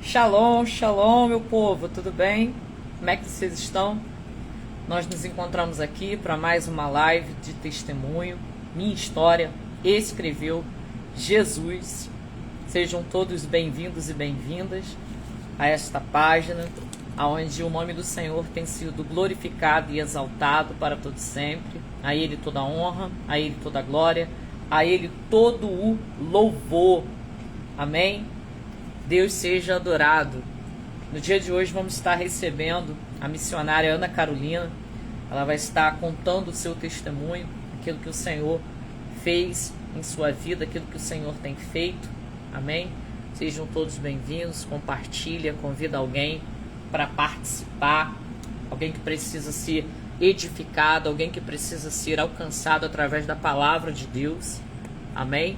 Shalom, shalom, meu povo, tudo bem? Como é que vocês estão? Nós nos encontramos aqui para mais uma live de testemunho. Minha história escreveu Jesus. Sejam todos bem-vindos e bem-vindas a esta página, onde o nome do Senhor tem sido glorificado e exaltado para todo sempre. A Ele toda a honra, a Ele toda a glória, a Ele todo o louvor. Amém? Deus seja adorado. No dia de hoje vamos estar recebendo a missionária Ana Carolina. Ela vai estar contando o seu testemunho, aquilo que o Senhor fez em sua vida, aquilo que o Senhor tem feito. Amém? Sejam todos bem-vindos, compartilha, convida alguém para participar, alguém que precisa ser edificado, alguém que precisa ser alcançado através da palavra de Deus. Amém?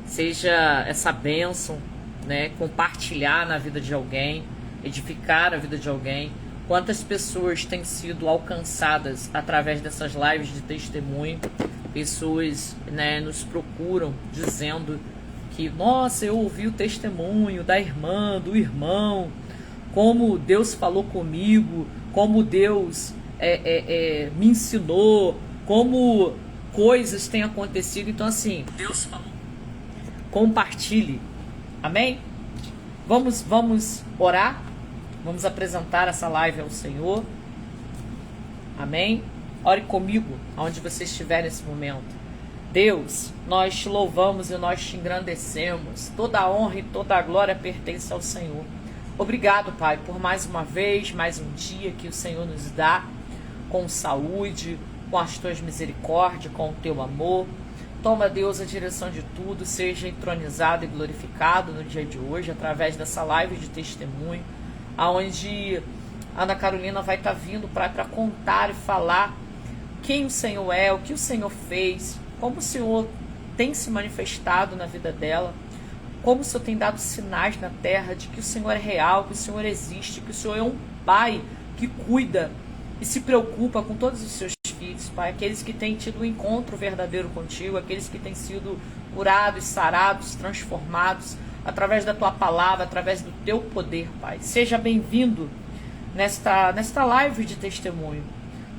Seja essa bênção, né, compartilhar na vida de alguém, edificar a vida de alguém. Quantas pessoas têm sido alcançadas através dessas lives de testemunho? Pessoas, né, nos procuram dizendo que, nossa, eu ouvi o testemunho da irmã, do irmão, como Deus falou comigo, como Deus me ensinou, como coisas têm acontecido. Então, assim, Deus falou. Compartilhe. Amém? Vamos orar. Vamos apresentar essa live ao Senhor. Amém? Ore comigo, aonde você estiver nesse momento. Deus, nós te louvamos e nós te engrandecemos. Toda a honra e toda a glória pertence ao Senhor. Obrigado, Pai, por mais uma vez, mais um dia que o Senhor nos dá, com saúde, com as tuas misericórdias, com o teu amor. Toma, Deus, a direção de tudo, seja entronizado e glorificado no dia de hoje, através dessa live de testemunho, onde Ana Carolina vai estar vindo para contar e falar quem o Senhor é, o que o Senhor fez, como o Senhor tem se manifestado na vida dela, como o Senhor tem dado sinais na terra de que o Senhor é real, que o Senhor existe, que o Senhor é um Pai que cuida e se preocupa com todos os seus filhos, Pai, aqueles que têm tido um encontro verdadeiro contigo, aqueles que têm sido curados, sarados, transformados, através da tua palavra, através do teu poder, Pai. Seja bem-vindo nesta live de testemunho,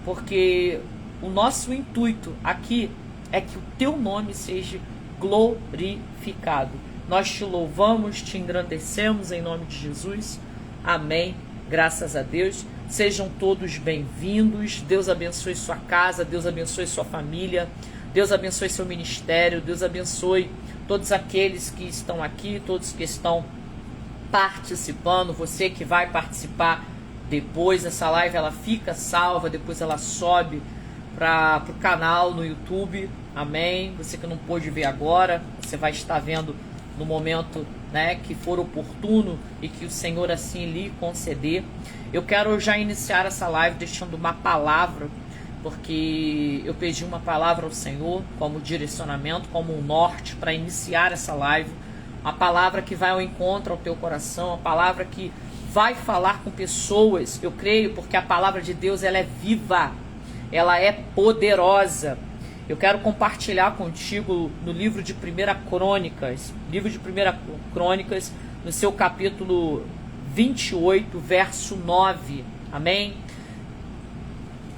porque o nosso intuito aqui é que o teu nome seja glorificado. Nós te louvamos, te engrandecemos em nome de Jesus. Amém. Graças a Deus. Sejam todos bem-vindos. Deus abençoe sua casa, Deus abençoe sua família, Deus abençoe seu ministério, Deus abençoe todos aqueles que estão aqui, todos que estão participando, você que vai participar depois. Essa live ela fica salva, depois ela sobe para o canal no YouTube. Amém? Você que não pôde ver agora, você vai estar vendo no momento, né, que for oportuno e que o Senhor assim lhe conceder. Eu quero já iniciar essa live deixando uma palavra, porque eu pedi uma palavra ao Senhor como direcionamento, como um norte para iniciar essa live. Uma palavra que vai ao encontro ao teu coração, uma palavra que vai falar com pessoas. Eu creio porque a palavra de Deus ela é viva, ela é poderosa. Eu quero compartilhar contigo no livro de 1 Crônicas, no seu capítulo 28, verso 9. Amém?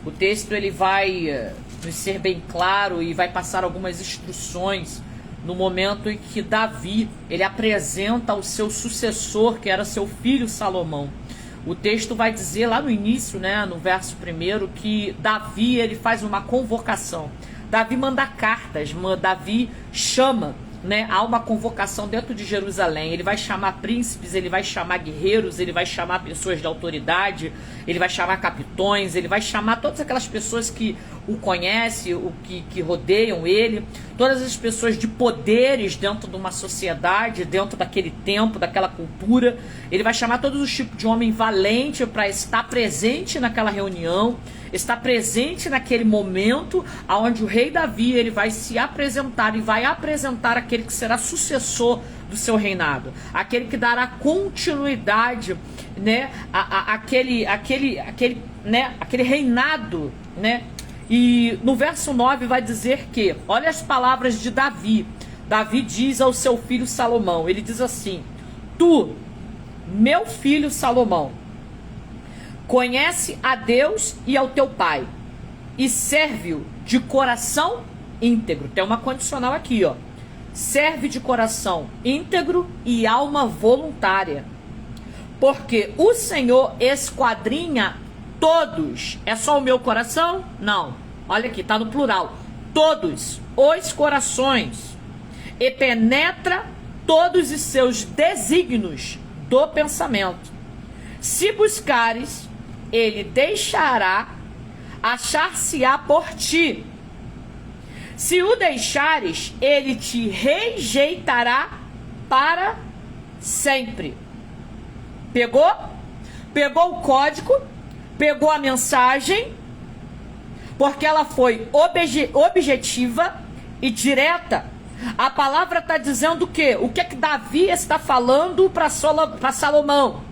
O texto ele vai nos ser bem claro e vai passar algumas instruções no momento em que Davi ele apresenta o seu sucessor, que era seu filho Salomão. O texto vai dizer lá no início, né, no verso 1, que Davi ele faz uma convocação. Davi manda cartas, Davi chama, né, há uma convocação dentro de Jerusalém. Ele vai chamar príncipes, ele vai chamar guerreiros, ele vai chamar pessoas de autoridade, ele vai chamar capitões, ele vai chamar todas aquelas pessoas que o conhecem, que rodeiam ele, todas as pessoas de poderes dentro de uma sociedade, dentro daquele tempo, daquela cultura. Ele vai chamar todos os tipos de homem valente para estar presente naquela reunião, estar presente naquele momento onde o rei Davi ele vai se apresentar e vai apresentar aquele que será sucessor do seu reinado, aquele que dará continuidade, né, aquele reinado, né? E no verso 9 vai dizer que, olha as palavras de Davi. Davi diz ao seu filho Salomão, ele diz assim: tu meu filho Salomão, conhece a Deus e ao teu pai, e serve-o de coração íntegro. Tem uma condicional aqui, ó. Serve de coração íntegro e alma voluntária. Porque o Senhor esquadrinha todos. É só o meu coração? Não. Olha aqui, tá no plural. Todos os corações. E penetra todos os seus desígnios do pensamento. Se buscares, ele deixará, achar-se-á por ti. Se o deixares, ele te rejeitará para sempre. Pegou? Pegou o código, pegou a mensagem, porque ela foi objetiva e direta. A palavra está dizendo o quê? O que é que Davi está falando para Salomão?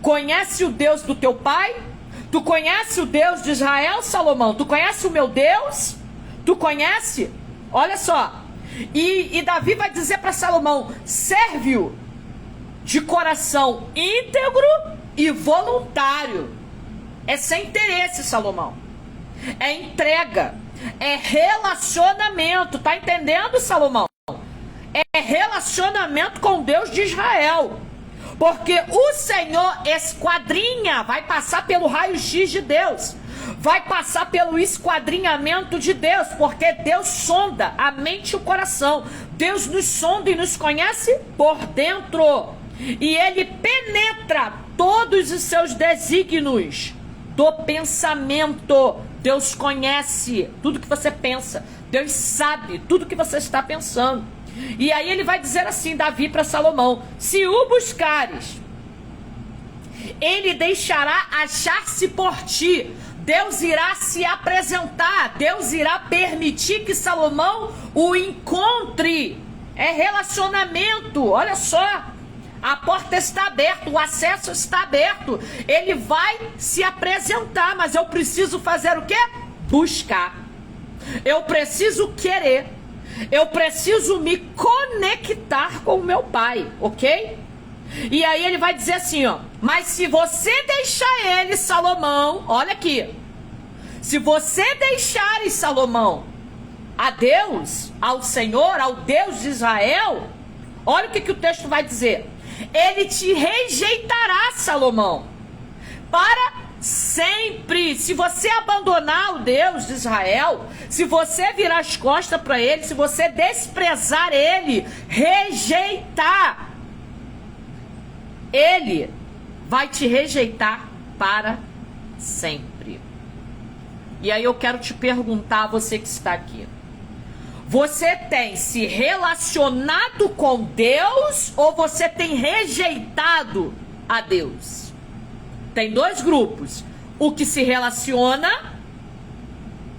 Conhece o Deus do teu pai? Tu conhece o Deus de Israel, Salomão? Tu conhece o meu Deus? Tu conhece? Olha só. E Davi vai dizer para Salomão: serve-o de coração íntegro e voluntário. É sem interesse, Salomão. É entrega. É relacionamento. Tá entendendo, Salomão? É relacionamento com Deus de Israel. Porque o Senhor esquadrinha, vai passar pelo raio-x de Deus, vai passar pelo esquadrinhamento de Deus, porque Deus sonda a mente e o coração. Deus nos sonda e nos conhece por dentro. E Ele penetra todos os seus desígnios do pensamento. Deus conhece tudo que você pensa. Deus sabe tudo que você está pensando. E aí ele vai dizer assim, Davi para Salomão: se o buscares, ele deixará achar-se por ti. Deus irá se apresentar. Deus irá permitir que Salomão o encontre. É relacionamento. Olha só. A porta está aberta, o acesso está aberto. Ele vai se apresentar, mas eu preciso fazer o quê? Buscar. Eu preciso querer. Eu preciso me conectar com o meu pai, ok? E aí ele vai dizer assim, ó: mas se você deixar ele, Salomão, olha aqui. Se você deixares, Salomão, a Deus, ao Senhor, ao Deus de Israel, olha o que o texto vai dizer. Ele te rejeitará, Salomão, para sempre. Se você abandonar o Deus de Israel, se você virar as costas para ele, se você desprezar ele, rejeitar, ele vai te rejeitar para sempre. E aí eu quero te perguntar, você que está aqui: você tem se relacionado com Deus ou você tem rejeitado a Deus? Tem dois grupos: o que se relaciona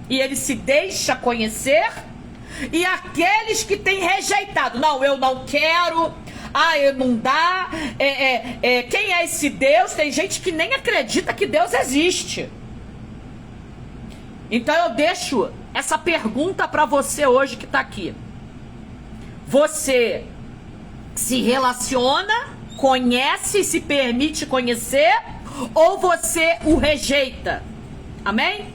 e ele se deixa conhecer, e aqueles que têm rejeitado. Não, eu não quero. Eu não dá. Quem é esse Deus? Tem gente que nem acredita que Deus existe. Então eu deixo essa pergunta para você hoje que está aqui. Você se relaciona, conhece e se permite conhecer, ou você o rejeita? Amém?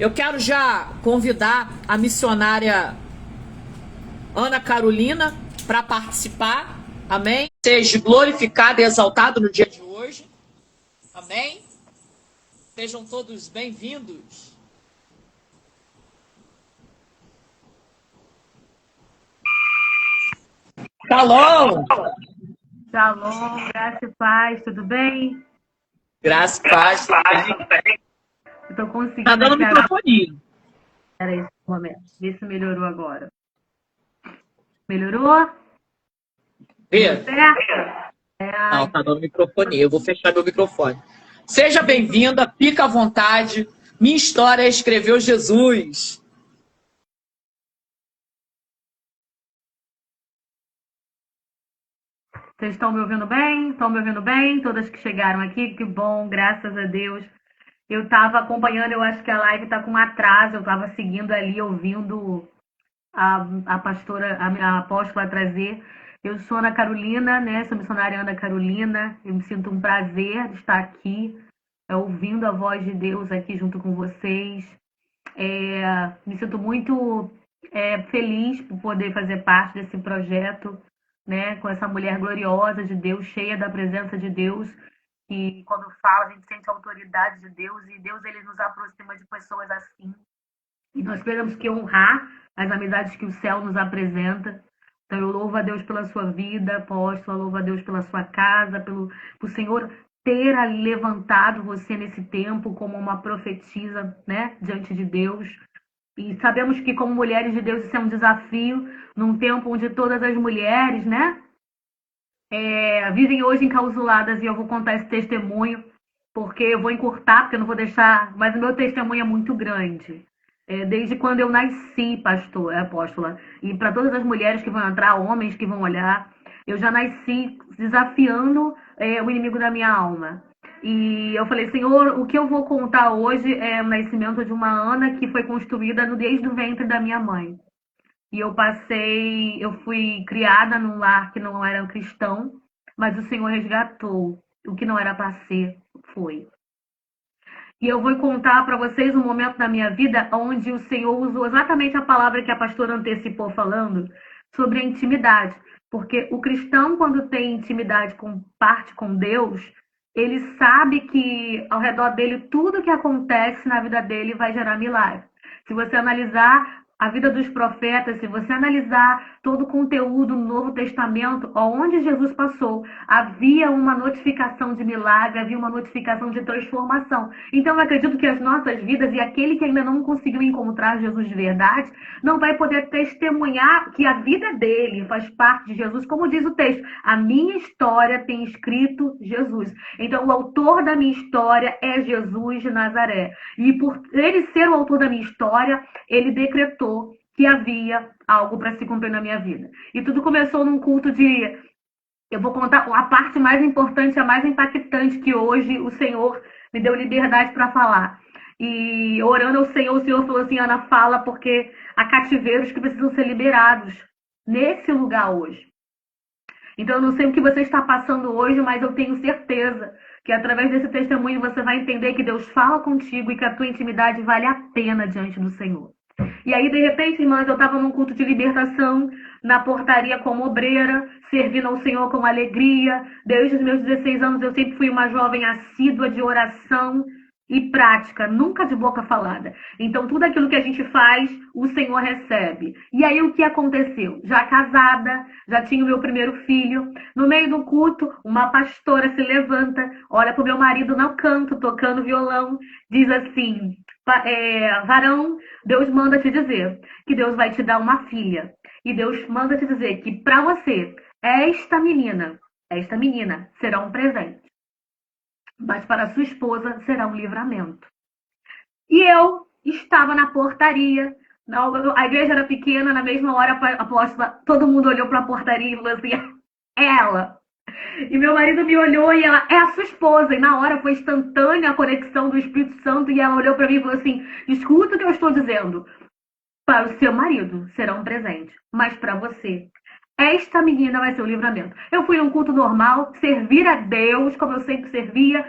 Eu quero já convidar a missionária Ana Carolina para participar. Amém? Seja glorificado e exaltado no dia de hoje. Amém? Sejam todos bem-vindos. Shalom! Shalom, graça e paz, tudo bem? Graça e paz, tudo bem? Eu tô conseguindo. Tá dando microfone. Peraí, um momento. Vê se melhorou agora. Melhorou? Vê? Certo? Não, tá dando microfone. Eu vou fechar meu microfone. Seja bem-vinda, fica à vontade. Minha história escreveu Jesus. Vocês estão me ouvindo bem? Estão me ouvindo bem? Todas que chegaram aqui, que bom, graças a Deus. Eu estava acompanhando, eu acho que a live está com atraso, eu estava seguindo ali, ouvindo a pastora, a apóstola trazer. Eu sou Ana Carolina, né? Sou missionária Ana Carolina. Eu me sinto um prazer de estar aqui, ouvindo a voz de Deus aqui junto com vocês. Me sinto muito feliz por poder fazer parte desse projeto, né? Com essa mulher gloriosa de Deus, cheia da presença de Deus. E quando fala, a gente sente a autoridade de Deus. E Deus, ele nos aproxima de pessoas assim. E nós temos que honrar as amizades que o céu nos apresenta. Então, eu louvo a Deus pela sua vida, apóstola, louvo a Deus pela sua casa, pelo Senhor ter levantado você nesse tempo como uma profetisa, né, diante de Deus. E sabemos que, como mulheres de Deus, isso é um desafio, num tempo onde todas as mulheres, né, vivem hoje enclausuladas, e eu vou contar esse testemunho, porque eu vou encurtar, porque eu não vou deixar, mas o meu testemunho é muito grande. Desde quando eu nasci, apóstola, e para todas as mulheres que vão entrar, homens que vão olhar, eu já nasci desafiando o inimigo da minha alma. E eu falei, Senhor, o que eu vou contar hoje é o nascimento de uma Ana que foi construída desde o ventre da minha mãe. E eu fui criada num lar que não era cristão, mas o Senhor resgatou. O que não era para ser, foi. E eu vou contar para vocês um momento da minha vida onde o Senhor usou exatamente a palavra que a pastora antecipou falando sobre a intimidade. Porque o cristão, quando tem intimidade com parte com Deus, ele sabe que ao redor dele tudo que acontece na vida dele vai gerar milagre. Se você analisar a vida dos profetas, se você analisar todo o conteúdo no Novo Testamento, onde Jesus passou, havia uma notificação de milagre, havia uma notificação de transformação. Então, eu acredito que as nossas vidas, e aquele que ainda não conseguiu encontrar Jesus de verdade, não vai poder testemunhar que a vida dele faz parte de Jesus, como diz o texto, a minha história tem escrito Jesus. Então, o autor da minha história é Jesus de Nazaré. E por ele ser o autor da minha história, ele decretou que havia algo para se cumprir na minha vida. E tudo começou num culto de... Eu vou contar a parte mais importante, a mais impactante, que hoje o Senhor me deu liberdade para falar. E orando ao Senhor, o Senhor falou assim, Ana, fala, porque há cativeiros que precisam ser liberados nesse lugar hoje. Então, eu não sei o que você está passando hoje, mas eu tenho certeza que através desse testemunho você vai entender que Deus fala contigo e que a tua intimidade vale a pena diante do Senhor. E aí, de repente, irmãs, eu estava num culto de libertação, na portaria como obreira, servindo ao Senhor com alegria. Desde os meus 16 anos, eu sempre fui uma jovem assídua de oração e prática, nunca de boca falada. Então, tudo aquilo que a gente faz, o Senhor recebe. E aí, o que aconteceu? Já casada, já tinha o meu primeiro filho. No meio do culto, uma pastora se levanta, olha para o meu marido no canto, tocando violão, diz assim... varão, Deus manda te dizer que Deus vai te dar uma filha. E Deus manda te dizer que para você, esta menina será um presente. Mas para sua esposa será um livramento. E eu estava na portaria. A igreja era pequena, na mesma hora, apóstola, todo mundo olhou para a portaria e falou assim, ela... E meu marido me olhou e ela, é a sua esposa. E na hora foi instantânea a conexão do Espírito Santo. E ela olhou para mim e falou assim, escuta o que eu estou dizendo. Para o seu marido será um presente. Mas para você, esta menina vai ser o livramento. Eu fui num culto normal, servir a Deus, como eu sempre servia,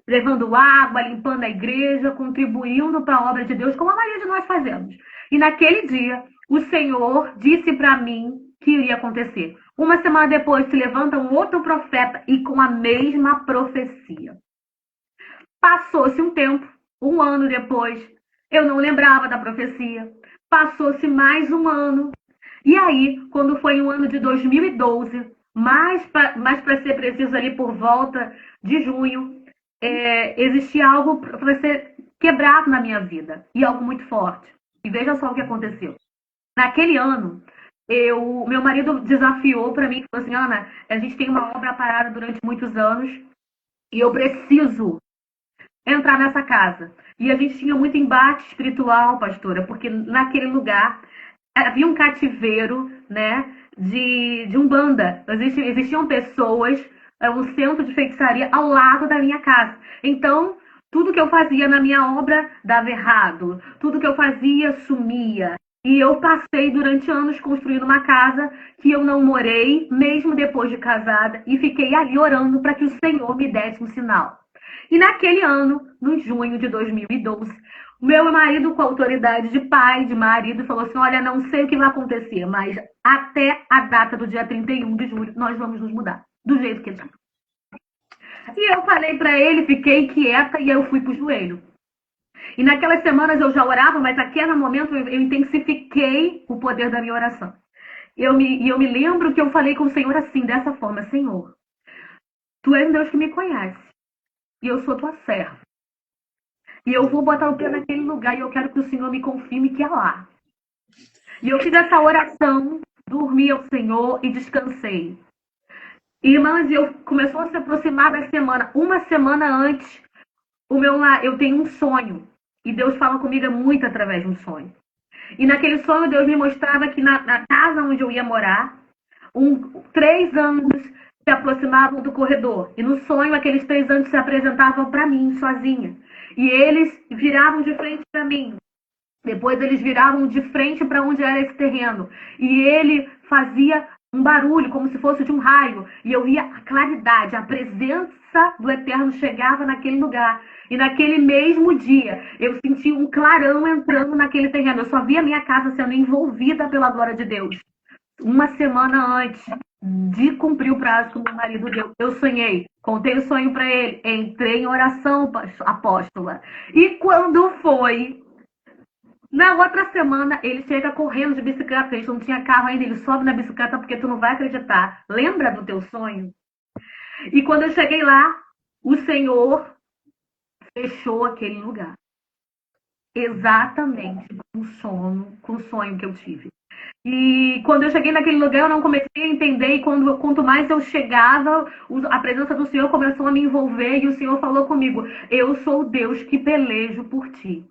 levando água, limpando a igreja, contribuindo para a obra de Deus, como a maioria de nós fazemos. E naquele dia, o Senhor disse para mim que iria acontecer. Uma semana depois, se levanta um outro profeta e com a mesma profecia. Passou-se um tempo, um ano depois, eu não lembrava da profecia. Passou-se mais um ano. E aí, quando foi o ano de 2012, mais para ser preciso ali por volta de junho, existia algo para ser quebrado na minha vida. E algo muito forte. E veja só o que aconteceu. Naquele ano, meu marido desafiou para mim e falou assim, Ana, a gente tem uma obra parada durante muitos anos e eu preciso entrar nessa casa. E a gente tinha muito embate espiritual, pastora, porque naquele lugar havia um cativeiro, né, de Umbanda. Existiam pessoas, um centro de feitiçaria ao lado da minha casa. Então, tudo que eu fazia na minha obra dava errado. Tudo que eu fazia sumia. E eu passei durante anos construindo uma casa que eu não morei, mesmo depois de casada, e fiquei ali orando para que o Senhor me desse um sinal. E naquele ano, no junho de 2012, meu marido, com a autoridade de pai, de marido, falou assim: Olha, não sei o que vai acontecer, mas até a data do dia 31 de julho, nós vamos nos mudar, do jeito que está. E eu falei para ele, fiquei quieta e eu fui pro joelho. E naquelas semanas eu já orava, mas naquele momento eu intensifiquei o poder da minha oração. Eu me lembro que eu falei com o Senhor assim, dessa forma: Senhor, Tu és um Deus que me conhece e eu sou tua serva. E eu vou botar o pé naquele lugar e eu quero que o Senhor me confirme que é lá. E eu fiz essa oração, dormi ao Senhor e descansei. Irmãs, eu começou a se aproximar da semana. Uma semana antes, eu tenho um sonho. E Deus fala comigo muito através de um sonho. E naquele sonho, Deus me mostrava que na casa onde eu ia morar, 3 anjos se aproximavam do corredor. E no sonho, aqueles 3 anjos se apresentavam para mim, sozinha. E eles viravam de frente para mim. Depois eles viravam de frente para onde era esse terreno. E ele fazia um barulho, como se fosse de um raio. E eu via a claridade, a presença do Eterno chegava naquele lugar. E naquele mesmo dia, eu senti um clarão entrando naquele terreno. Eu só via a minha casa sendo envolvida pela glória de Deus. Uma semana antes de cumprir o prazo que o meu marido deu, eu sonhei. Contei o sonho para ele. Entrei em oração, apóstola. E quando foi... Na outra semana, ele chega correndo de bicicleta, porque a gente não tinha carro ainda, ele sobe na bicicleta porque tu não vai acreditar. Lembra do teu sonho? E quando eu cheguei lá, o Senhor fechou aquele lugar. Exatamente com o sonho que eu tive. E quando eu cheguei naquele lugar, eu não comecei a entender, e quanto mais eu chegava, a presença do Senhor começou a me envolver, e o Senhor falou comigo: Eu sou o Deus que pelejo por ti.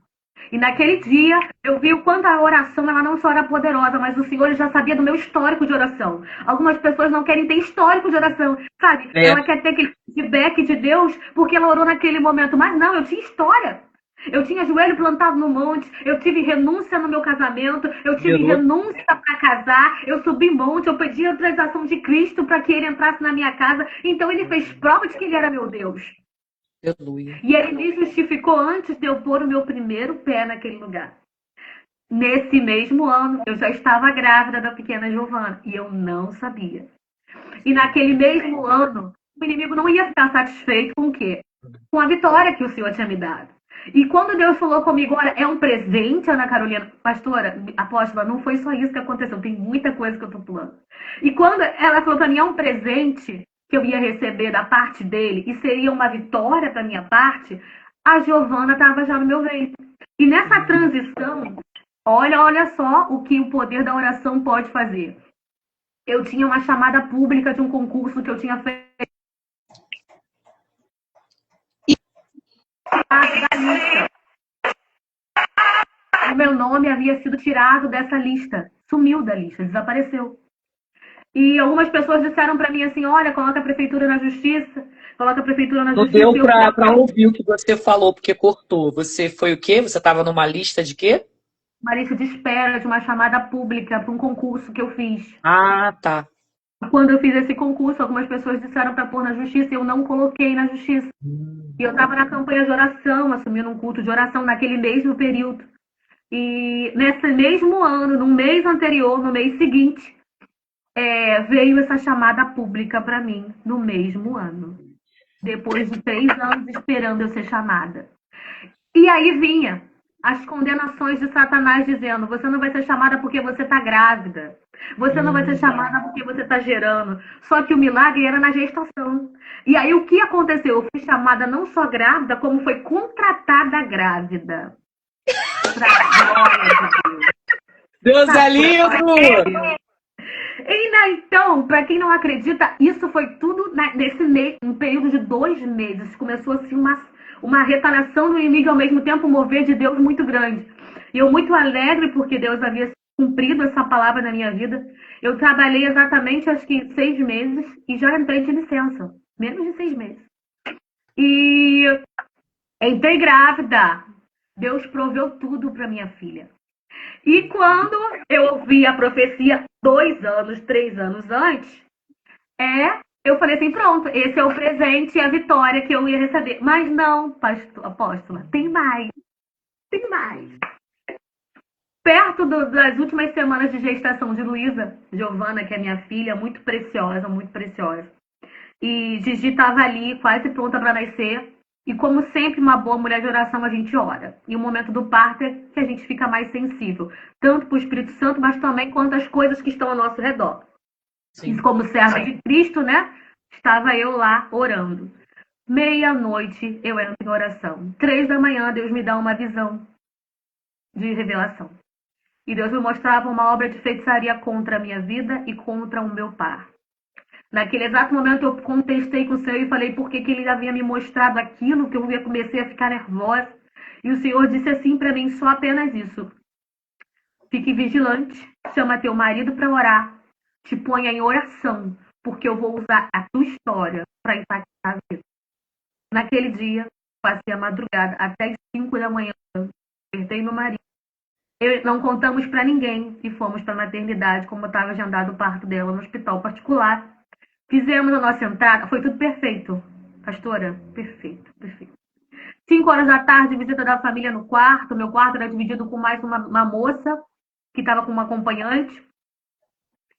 E naquele dia, eu vi o quanto a oração, ela não só era poderosa, mas o Senhor já sabia do meu histórico de oração. Algumas pessoas não querem ter histórico de oração, sabe? Ela quer ter aquele feedback de Deus porque ela orou naquele momento. Mas não, eu tinha história. Eu tinha joelho plantado no monte, eu tive renúncia no meu casamento, eu tive renúncia para casar, eu subi monte, eu pedi a autorização de Cristo para que ele entrasse na minha casa. Então ele fez prova de que ele era meu Deus. Aleluia. E ele me justificou antes de eu pôr o meu primeiro pé naquele lugar. Nesse mesmo ano, eu já estava grávida da pequena Giovana e eu não sabia. E naquele mesmo ano, o inimigo não ia ficar satisfeito com o quê? Com a vitória que o Senhor tinha me dado. E quando Deus falou comigo: Olha, é um presente, Ana Carolina, pastora, apóstola, não foi só isso que aconteceu, tem muita coisa que eu tô pulando. E quando ela falou para mim: É um presente que eu ia receber da parte dele e seria uma vitória da minha parte, a Giovana estava já no meu ventre. E nessa transição, olha só o que o poder da oração pode fazer. Eu tinha uma chamada pública de um concurso que eu tinha feito. Da lista. O meu nome havia sido tirado dessa lista. Sumiu da lista, desapareceu. E algumas pessoas disseram para mim assim: Olha, coloca a prefeitura na justiça, coloca a prefeitura na justiça. Não deu para ouvir o que você falou, porque cortou. Você foi o quê? Você estava numa lista de quê? Uma lista de espera de uma chamada pública para um concurso que eu fiz. Ah, tá. Quando eu fiz esse concurso, algumas pessoas disseram para pôr na justiça e eu não coloquei na justiça. E eu estava na campanha de oração, assumindo um culto de oração naquele mesmo período. E nesse mesmo ano, no mês anterior, no mês seguinte, veio essa chamada pública para mim, no mesmo ano. Depois de 3 anos esperando eu ser chamada. E aí vinha as condenações de Satanás dizendo: Você não vai ser chamada porque você está grávida. Você não vai ser chamada porque você está gerando. Só que o milagre era na gestação. E aí o que aconteceu? Eu fui chamada não só grávida, como foi contratada grávida. Pra glória de Deus. Deus é lindo! E então, para quem não acredita, isso foi tudo nesse um período de 2 meses. Começou assim uma retaliação do inimigo e ao mesmo tempo um mover de Deus muito grande. E eu muito alegre porque Deus havia cumprido essa palavra na minha vida. Eu trabalhei exatamente, acho que 6 meses e já entrei de licença. Menos de 6 meses. E entrei grávida. Deus proveu tudo para minha filha. E quando eu ouvi a profecia 2 anos, 3 anos antes, eu falei assim, pronto, esse é o presente e a vitória que eu ia receber. Mas não, apóstola, tem mais, tem mais. Perto das últimas semanas de gestação de Luísa, Giovana, que é minha filha, muito preciosa, muito preciosa. E Gigi estava ali, quase pronta para nascer. E como sempre, uma boa mulher de oração, a gente ora. E o momento do parto é que a gente fica mais sensível. Tanto para o Espírito Santo, mas também quanto às coisas que estão ao nosso redor. Sim. E como serva de Cristo, né? Estava eu lá orando. Meia-noite eu entro em oração. 3 da manhã, Deus me dá uma visão de revelação. E Deus me mostrava uma obra de feitiçaria contra a minha vida e contra o meu par. Naquele exato momento eu contestei com o Senhor e falei por que ele havia me mostrado aquilo, que eu comecei a ficar nervosa. E o Senhor disse assim para mim, só apenas isso. Fique vigilante, chama teu marido para orar, te ponha em oração, porque eu vou usar a tua história para impactar a vida. Naquele dia, passei a madrugada até as 5 da manhã, apertei meu marido. Não contamos para ninguém e fomos para a maternidade, como estava agendado o parto dela no hospital particular. Fizemos a nossa entrada, foi tudo perfeito. Pastora, perfeito, perfeito. 5 horas da tarde, visita da família no quarto. Meu quarto era dividido com mais uma moça, que estava com uma acompanhante.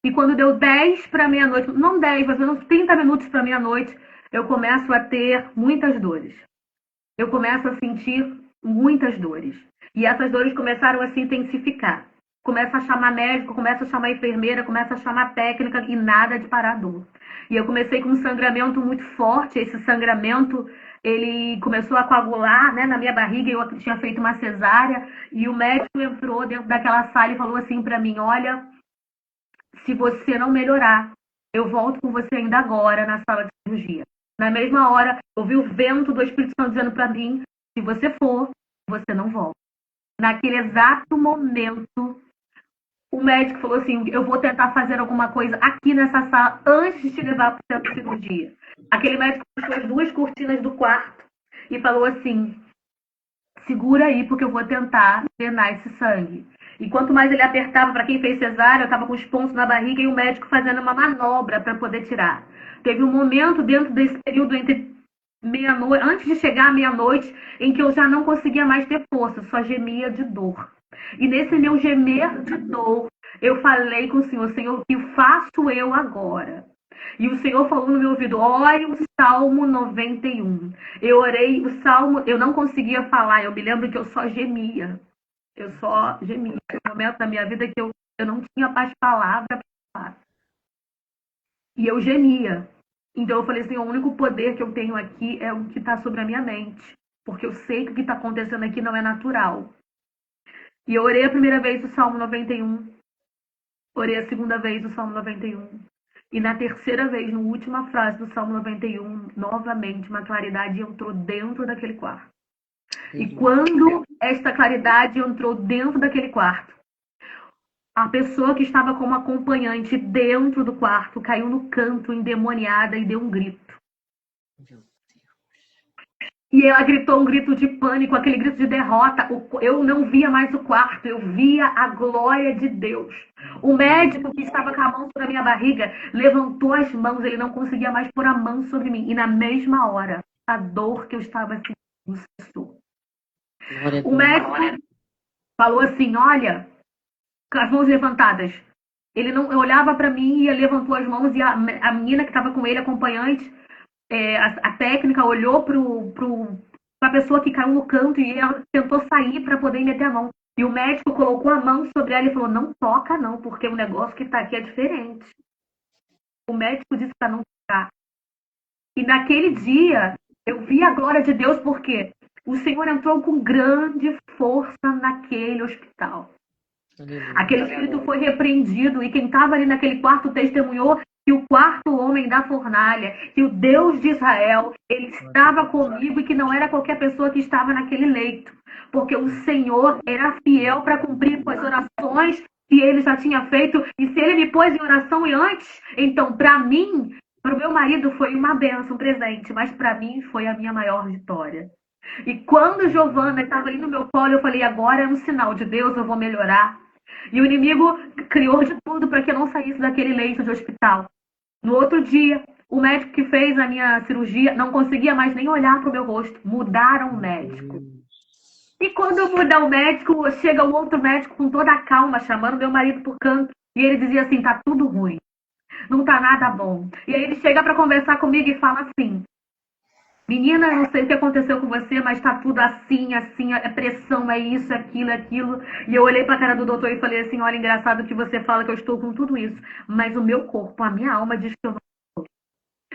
E quando deu 10 para meia-noite, não 10, mas uns 30 minutos para meia-noite, eu começo a ter muitas dores. Eu começo a sentir muitas dores. E essas dores começaram a se intensificar. Começa a chamar médico, começa a chamar enfermeira, começa a chamar técnica e nada de parar a dor. E eu comecei com um sangramento muito forte. Esse sangramento, ele começou a coagular, né, na minha barriga. Eu tinha feito uma cesárea e o médico entrou dentro daquela sala e falou assim para mim, olha, se você não melhorar, eu volto com você ainda agora na sala de cirurgia. Na mesma hora, eu vi o vento do Espírito Santo dizendo para mim, se você for, você não volta. Naquele exato momento, o médico falou assim, eu vou tentar fazer alguma coisa aqui nessa sala antes de te levar para o centro de cirurgia. Aquele médico puxou as 2 cortinas do quarto e falou assim, segura aí porque eu vou tentar drenar esse sangue. E quanto mais ele apertava, para quem fez cesárea, eu estava com os pontos na barriga e o médico fazendo uma manobra para poder tirar. Teve um momento dentro desse período entre meia-noite, antes de chegar à meia-noite, em que eu já não conseguia mais ter força, só gemia de dor. E nesse meu gemer de dor, eu falei com o Senhor, Senhor, o que faço eu agora? E o Senhor falou no meu ouvido, ore o Salmo 91. Eu orei o Salmo, eu não conseguia falar, eu me lembro que eu só gemia. Eu só gemia. Foi um momento da minha vida que eu não tinha mais palavra para falar. E eu gemia. Então eu falei assim, o único poder que eu tenho aqui é o que está sobre a minha mente. Porque eu sei que o que está acontecendo aqui não é natural. E eu orei a primeira vez o Salmo 91. Orei a segunda vez o Salmo 91. E na terceira vez, na última frase do Salmo 91, novamente uma claridade entrou dentro daquele quarto. E quando esta claridade entrou dentro daquele quarto, a pessoa que estava como acompanhante dentro do quarto caiu no canto, endemoniada, e deu um grito. E ela gritou um grito de pânico, aquele grito de derrota. Eu não via mais o quarto, eu via a glória de Deus. O médico que estava com a mão sobre a minha barriga levantou as mãos, ele não conseguia mais pôr a mão sobre mim. E na mesma hora, a dor que eu estava sentindo cessou. O médico falou assim, olha, com as mãos levantadas. Ele não olhava para mim e levantou as mãos e a menina que estava com ele, acompanhante, a técnica olhou para a pessoa que caiu no canto e ela tentou sair para poder meter a mão. E o médico colocou a mão sobre ela e falou, não toca não, porque o negócio que está aqui é diferente. O médico disse para não tocar. E naquele dia, eu vi a glória de Deus porque o Senhor entrou com grande força naquele hospital. Aquele espírito foi repreendido e quem estava ali naquele quarto testemunhou que o quarto homem da fornalha, que o Deus de Israel, ele estava comigo e que não era qualquer pessoa que estava naquele leito, porque o Senhor era fiel para cumprir com as orações que ele já tinha feito, e se ele me pôs em oração antes, então para mim, para o meu marido foi uma bênção, um presente, mas para mim foi a minha maior vitória. E quando Giovana estava ali no meu colo, eu falei, agora é um sinal de Deus, eu vou melhorar. E o inimigo criou de tudo para que eu não saísse daquele leito de hospital. No outro dia, o médico que fez a minha cirurgia não conseguia mais nem olhar para o meu rosto. Mudaram o médico. E quando muda o médico, chega o outro médico com toda a calma, chamando meu marido por canto. E ele dizia assim, tá tudo ruim. Não tá nada bom. E aí ele chega para conversar comigo e fala assim, menina, não sei o que aconteceu com você, mas tá tudo assim, assim, é pressão, é isso, é aquilo, é aquilo. E eu olhei pra cara do doutor e falei assim, olha, engraçado que você fala que eu estou com tudo isso, mas o meu corpo, a minha alma diz que eu não estou.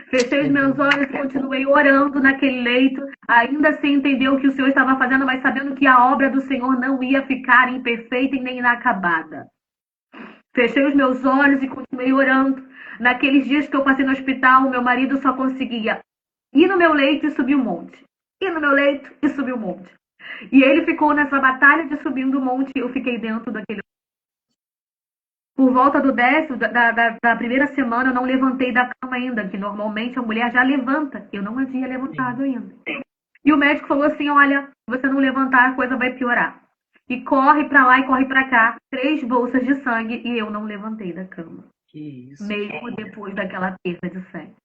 Fechei os meus olhos e continuei orando naquele leito, ainda sem entender o que o Senhor estava fazendo, mas sabendo que a obra do Senhor não ia ficar imperfeita e nem inacabada. Fechei os meus olhos e continuei orando. Naqueles dias que eu passei no hospital, meu marido só conseguia ir no meu leito e subir um monte. Ir no meu leito e subir um monte. E ele ficou nessa batalha de subindo o monte e eu fiquei dentro daquele. Por volta do 10º, da primeira semana, eu não levantei da cama ainda, que normalmente a mulher já levanta. Eu não havia levantado ainda. E o médico falou assim, olha, se você não levantar, a coisa vai piorar. E corre pra lá e corre pra cá. 3 bolsas de sangue e eu não levantei da cama. Que isso? Mesmo depois daquela perda de sangue.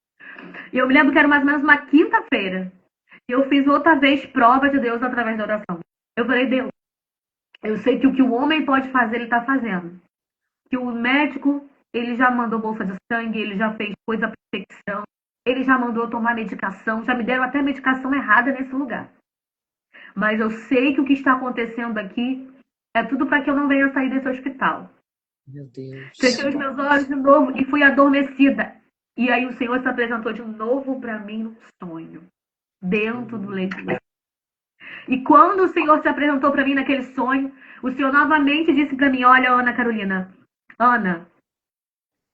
E eu me lembro que era mais ou menos uma quinta-feira. E eu fiz outra vez prova de Deus através da oração. Eu falei, Deus, eu sei que o que o homem pode fazer, ele está fazendo. Que o médico, ele já mandou bolsa de sangue, ele já fez coisa para infecção, ele já mandou tomar medicação, já me deram até medicação errada nesse lugar. Mas eu sei que o que está acontecendo aqui é tudo para que eu não venha sair desse hospital. Meu Deus. Fechei os meus olhos de novo e fui adormecida. E aí o Senhor se apresentou de novo para mim num sonho, dentro do leito. E quando o Senhor se apresentou para mim naquele sonho, o Senhor novamente disse para mim, olha, Ana Carolina, Ana,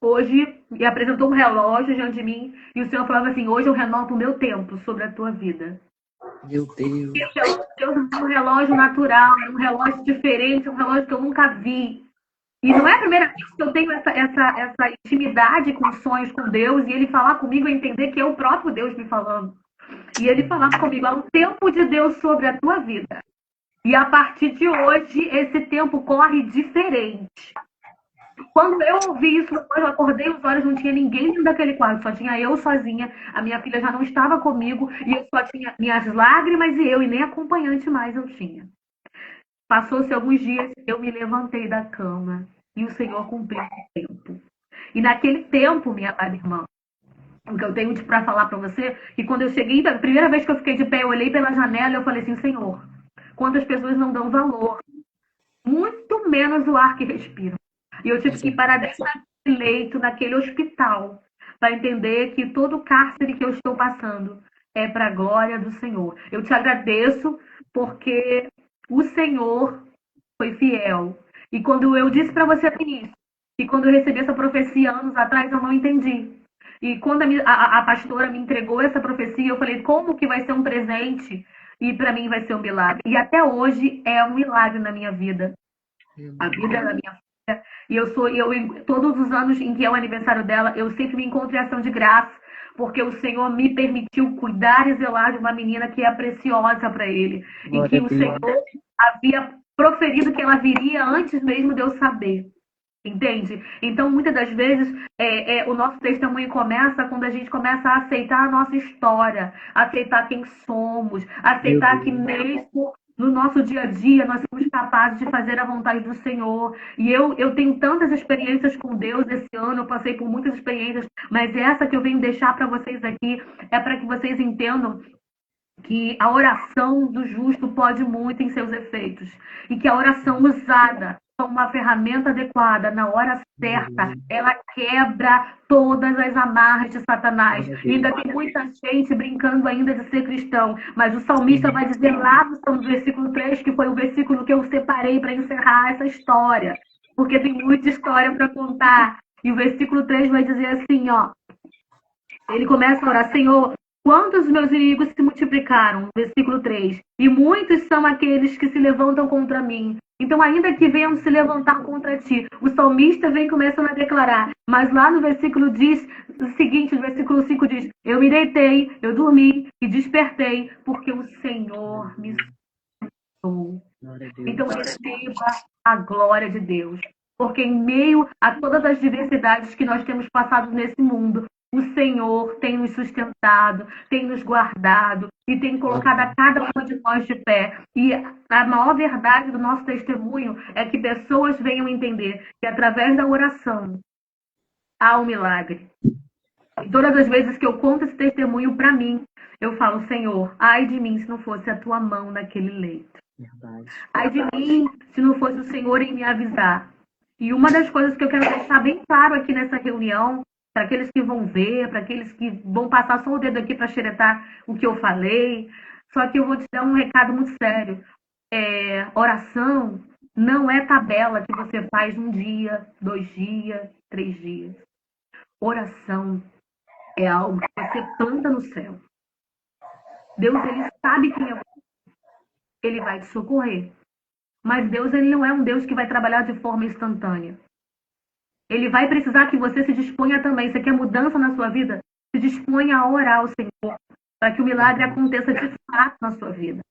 hoje, e apresentou um relógio diante de mim, e o Senhor falava assim, hoje eu renovo o meu tempo sobre a tua vida. Meu Deus. Deus é um relógio natural, é um relógio diferente, é um relógio que eu nunca vi. E não é a primeira vez que eu tenho essa intimidade com sonhos com Deus, e ele falar comigo e entender que é o próprio Deus me falando. E ele falava comigo, há um tempo de Deus sobre a tua vida. E a partir de hoje, esse tempo corre diferente. Quando eu ouvi isso, eu acordei os olhos, não tinha ninguém dentro daquele quarto, só tinha eu sozinha, a minha filha já não estava comigo, e eu só tinha minhas lágrimas e eu, e nem acompanhante mais eu tinha. Passou-se alguns dias, eu me levantei da cama, e o Senhor cumpriu o tempo. E naquele tempo, minha amada irmã, o que eu tenho para falar para você, que quando eu cheguei, a primeira vez que eu fiquei de pé, eu olhei pela janela e eu falei assim, Senhor, quantas pessoas não dão valor, muito menos o ar que respiram. E eu tive que parar desse leito, naquele hospital, para entender que todo o cárcere que eu estou passando é para a glória do Senhor. Eu te agradeço porque o Senhor foi fiel. E quando eu disse para você no início, e quando eu recebi essa profecia anos atrás, eu não entendi. E quando a pastora me entregou essa profecia, eu falei, como que vai ser um presente? E para mim vai ser um milagre. E até hoje é um milagre na minha vida. A vida da minha filha. E todos os anos em que é o aniversário dela, eu sempre me encontro em ação de graça, porque o Senhor me permitiu cuidar e zelar de uma menina que é preciosa para Ele. E que o Senhor havia proferido que ela viria antes mesmo de eu saber. Entende? Então, muitas das vezes, o nosso testemunho começa quando a gente começa a aceitar a nossa história, aceitar quem somos, aceitar que mesmo no nosso dia a dia nós somos capazes de fazer a vontade do Senhor. E eu tenho tantas experiências com Deus esse ano, eu passei por muitas experiências, mas essa que eu venho deixar para vocês aqui é para que vocês entendam que a oração do justo pode muito em seus efeitos. E que a oração usada como uma ferramenta adequada, na hora certa, ela quebra todas as amarras de Satanás. E ainda tem muita gente brincando ainda de ser cristão. Mas o salmista vai dizer lá no versículo 3, que foi o versículo que eu separei para encerrar essa história. Porque tem muita história para contar. E o versículo 3 vai dizer assim, ó. Ele começa a orar, Senhor, quantos meus inimigos se multiplicaram? Versículo 3. E muitos são aqueles que se levantam contra mim. Então, ainda que venham se levantar contra ti, o salmista vem começando a declarar. Mas lá no versículo seguinte, no versículo 5 diz, eu me deitei, eu dormi e despertei, porque o Senhor me sustentou. Então, receba a glória de Deus. Porque em meio a todas as diversidades que nós temos passado nesse mundo, o Senhor tem nos sustentado, tem nos guardado e tem colocado a cada um de nós de pé. E a maior verdade do nosso testemunho é que pessoas venham entender que através da oração há um milagre. E todas as vezes que eu conto esse testemunho para mim, eu falo, Senhor, ai de mim se não fosse a tua mão naquele leito. Verdade. Ai de mim se não fosse o Senhor em me avisar. E uma das coisas que eu quero deixar bem claro aqui nessa reunião, para aqueles que vão ver, para aqueles que vão passar só o dedo aqui para xeretar o que eu falei, só que eu vou te dar um recado muito sério. Oração não é tabela que você faz um dia, 2 dias, 3 dias. Oração é algo que você planta no céu. Deus, ele sabe quem é você. Ele vai te socorrer. Mas Deus, ele não é um Deus que vai trabalhar de forma instantânea. Ele vai precisar que você se disponha também. Você quer mudança na sua vida? Se disponha a orar ao Senhor para que o milagre aconteça de fato na sua vida.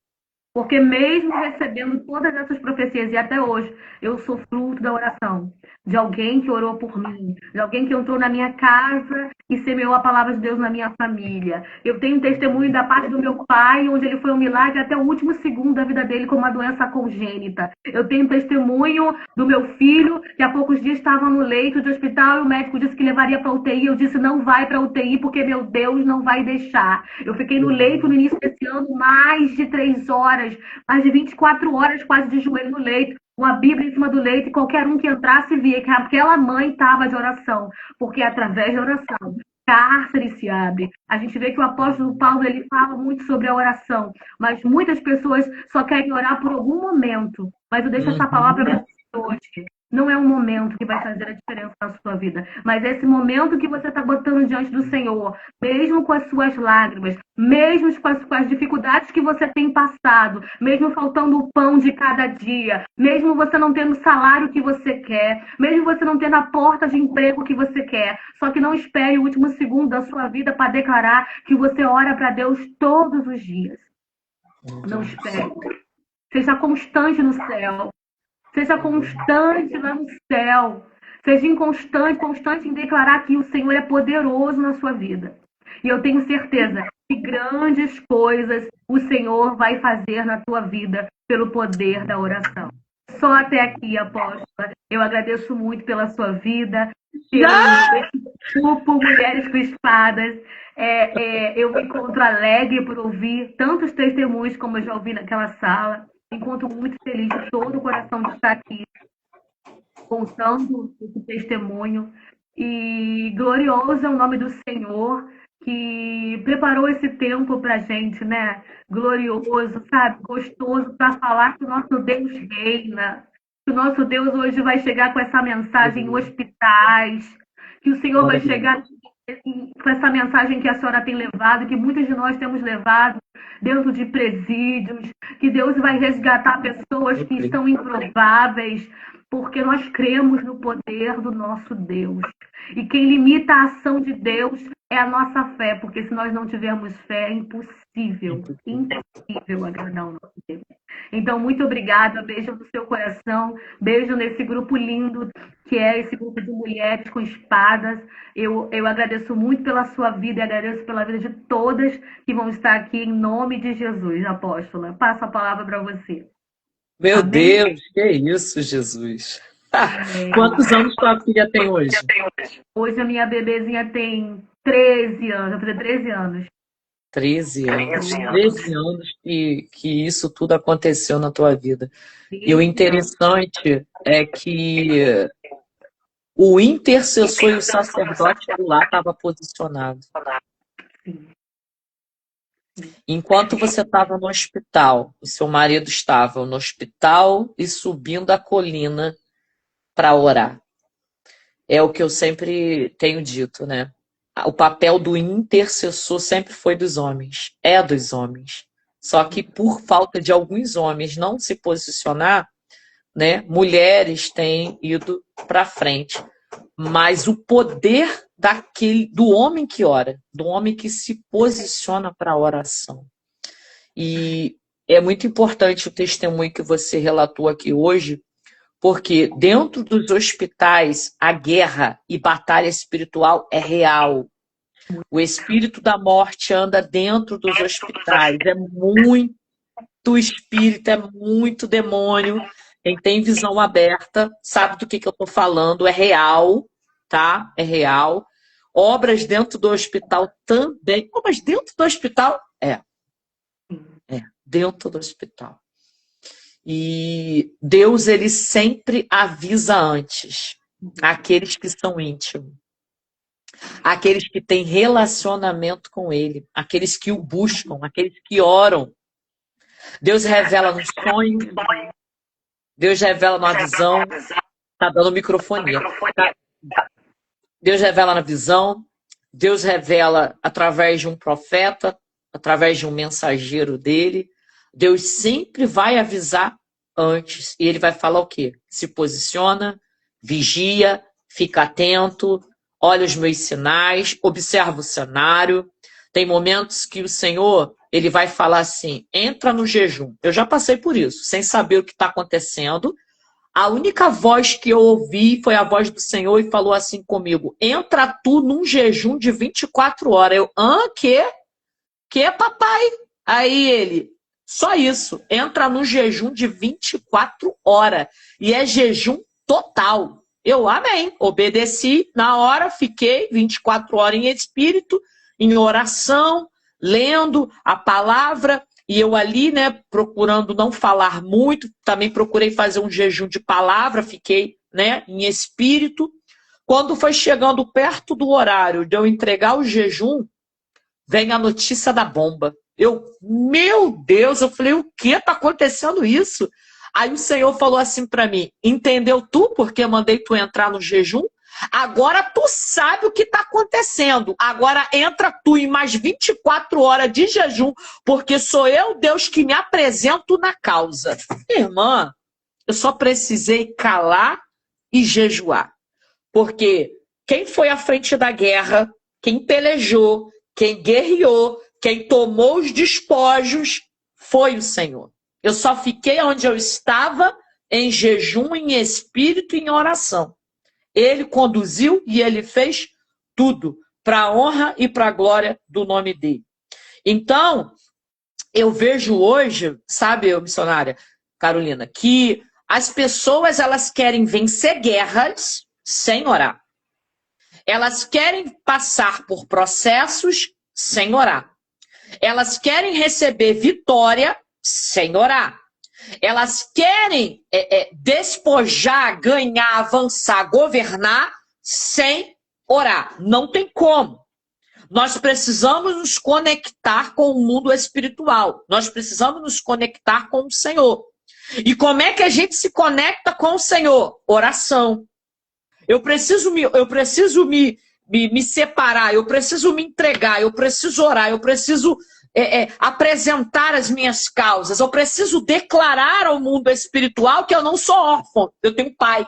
Porque mesmo recebendo todas essas profecias, e até hoje, eu sou fruto da oração de alguém que orou por mim, de alguém que entrou na minha casa e semeou a palavra de Deus na minha família. Eu tenho um testemunho da parte do meu pai, onde ele foi um milagre até o último segundo da vida dele com uma doença congênita. Eu tenho um testemunho do meu filho, que há poucos dias estava no leito de hospital e o médico disse que levaria para UTI. Eu disse, não vai para UTI, porque meu Deus não vai deixar. Eu fiquei no leito no início desse ano mais de 3 horas, mais de 24 horas quase de joelho no leito, uma Bíblia em cima do leito, e qualquer um que entrasse via que aquela mãe estava de oração, porque através da oração cárcere se abre. A gente vê que o apóstolo Paulo, ele fala muito sobre a oração, mas muitas pessoas só querem orar por algum momento. Mas eu deixo essa palavra para você hoje. Não é um momento que vai fazer a diferença na sua vida, mas é esse momento que você está botando diante do Senhor, mesmo com as suas lágrimas, mesmo com as dificuldades que você tem passado, mesmo faltando o pão de cada dia, mesmo você não tendo o salário que você quer, mesmo você não tendo a porta de emprego que você quer. Só que não espere o último segundo da sua vida para declarar que você ora para Deus todos os dias. Não espere. Seja constante no céu. Seja constante lá no céu. Seja constante em declarar que o Senhor é poderoso na sua vida. E eu tenho certeza que grandes coisas o Senhor vai fazer na tua vida pelo poder da oração. Só até aqui, apóstola. Eu agradeço muito pela sua vida, pelo grupo Mulheres com Espadas. Eu me encontro alegre por ouvir tantos testemunhos como eu já ouvi naquela sala. Me encontro muito feliz de todo o coração de estar aqui contando esse testemunho. E glorioso é o nome do Senhor que preparou esse tempo para a gente, né? Glorioso, sabe? Gostoso para falar que o nosso Deus reina. Que o nosso Deus hoje vai chegar com essa mensagem em hospitais. Que o Senhor vai chegar com essa mensagem que a senhora tem levado, que muitos de nós temos levado dentro de presídios, que Deus vai resgatar pessoas que estão improváveis, porque nós cremos no poder do nosso Deus. E quem limita a ação de Deus é a nossa fé, porque se nós não tivermos fé, é impossível agradar o nosso Deus. Então, muito obrigada, beijo no seu coração, beijo nesse grupo lindo, que é esse grupo de mulheres com espadas. Eu agradeço muito pela sua vida e agradeço pela vida de todas que vão estar aqui, em nome de Jesus, apóstola. Passo a palavra para você. Meu Amém? Deus, que isso, Jesus. Quantos anos tua filha tem hoje? Hoje a minha bebezinha tem 13 anos, vai fazer 13 anos. 13 anos. 13 anos que isso tudo aconteceu na tua vida. E o interessante é que o intercessor e o sacerdote lá estavam posicionados. Enquanto você estava no hospital, o seu marido estava no hospital e subindo a colina para orar. É o que eu sempre tenho dito, né? O papel do intercessor sempre foi dos homens, é dos homens. Só que por falta de alguns homens não se posicionar, né, mulheres têm ido para frente. Mas o poder do homem que ora, do homem que se posiciona para a oração. E é muito importante o testemunho que você relatou aqui hoje, Porque dentro dos hospitais, a guerra e batalha espiritual é real. O espírito da morte anda dentro dos hospitais. É muito espírito, é muito demônio. Quem tem visão aberta sabe do que eu estou falando. É real, tá? É real. Obras dentro do hospital também. Oh, mas dentro do hospital? É, dentro do hospital. E Deus, ele sempre avisa antes aqueles que são íntimos, aqueles que têm relacionamento com ele, aqueles que o buscam, aqueles que oram. Deus revela no sonho, Deus revela na visão. Tá dando microfonia. Tá? Deus revela na visão, Deus revela através de um profeta, através de um mensageiro dele. Deus sempre vai avisar antes. E ele vai falar o quê? Se posiciona, vigia, fica atento, olha os meus sinais, observa o cenário. Tem momentos que o Senhor, ele vai falar assim, entra no jejum. Eu já passei por isso, sem saber o que está acontecendo. A única voz que eu ouvi foi a voz do Senhor e falou assim comigo, entra tu num jejum de 24 horas. Eu, que papai? Aí ele, só isso, entra no jejum de 24 horas. E é jejum total. Eu, amém. Obedeci na hora, fiquei 24 horas em espírito, em oração, lendo a palavra. E eu ali, né, procurando não falar muito, também procurei fazer um jejum de palavra, fiquei, né, em espírito. Quando foi chegando perto do horário de eu entregar o jejum, vem a notícia da bomba. Eu, meu Deus, eu falei, o que tá acontecendo isso? Aí o Senhor falou assim para mim, entendeu tu porque eu mandei tu entrar no jejum? Agora tu sabe o que está acontecendo. Agora entra tu em mais 24 horas de jejum, porque sou eu, Deus, que me apresento na causa. Irmã, eu só precisei calar e jejuar. Porque quem foi à frente da guerra, quem pelejou, quem guerreou, quem tomou os despojos, foi o Senhor. Eu só fiquei onde eu estava, em jejum, em espírito e em oração. Ele conduziu e ele fez tudo para a honra e para a glória do nome dele. Então, eu vejo hoje, sabe, missionária Carolina, que as pessoas elas querem vencer guerras sem orar. Elas querem passar por processos sem orar. Elas querem receber vitória sem orar. Elas querem despojar, ganhar, avançar, governar sem orar. Não tem como. Nós precisamos nos conectar com o mundo espiritual. Nós precisamos nos conectar com o Senhor. E como é que a gente se conecta com o Senhor? Oração. Eu preciso me separar, eu preciso me entregar, eu preciso orar, eu preciso apresentar as minhas causas, eu preciso declarar ao mundo espiritual que eu não sou órfão, eu tenho pai.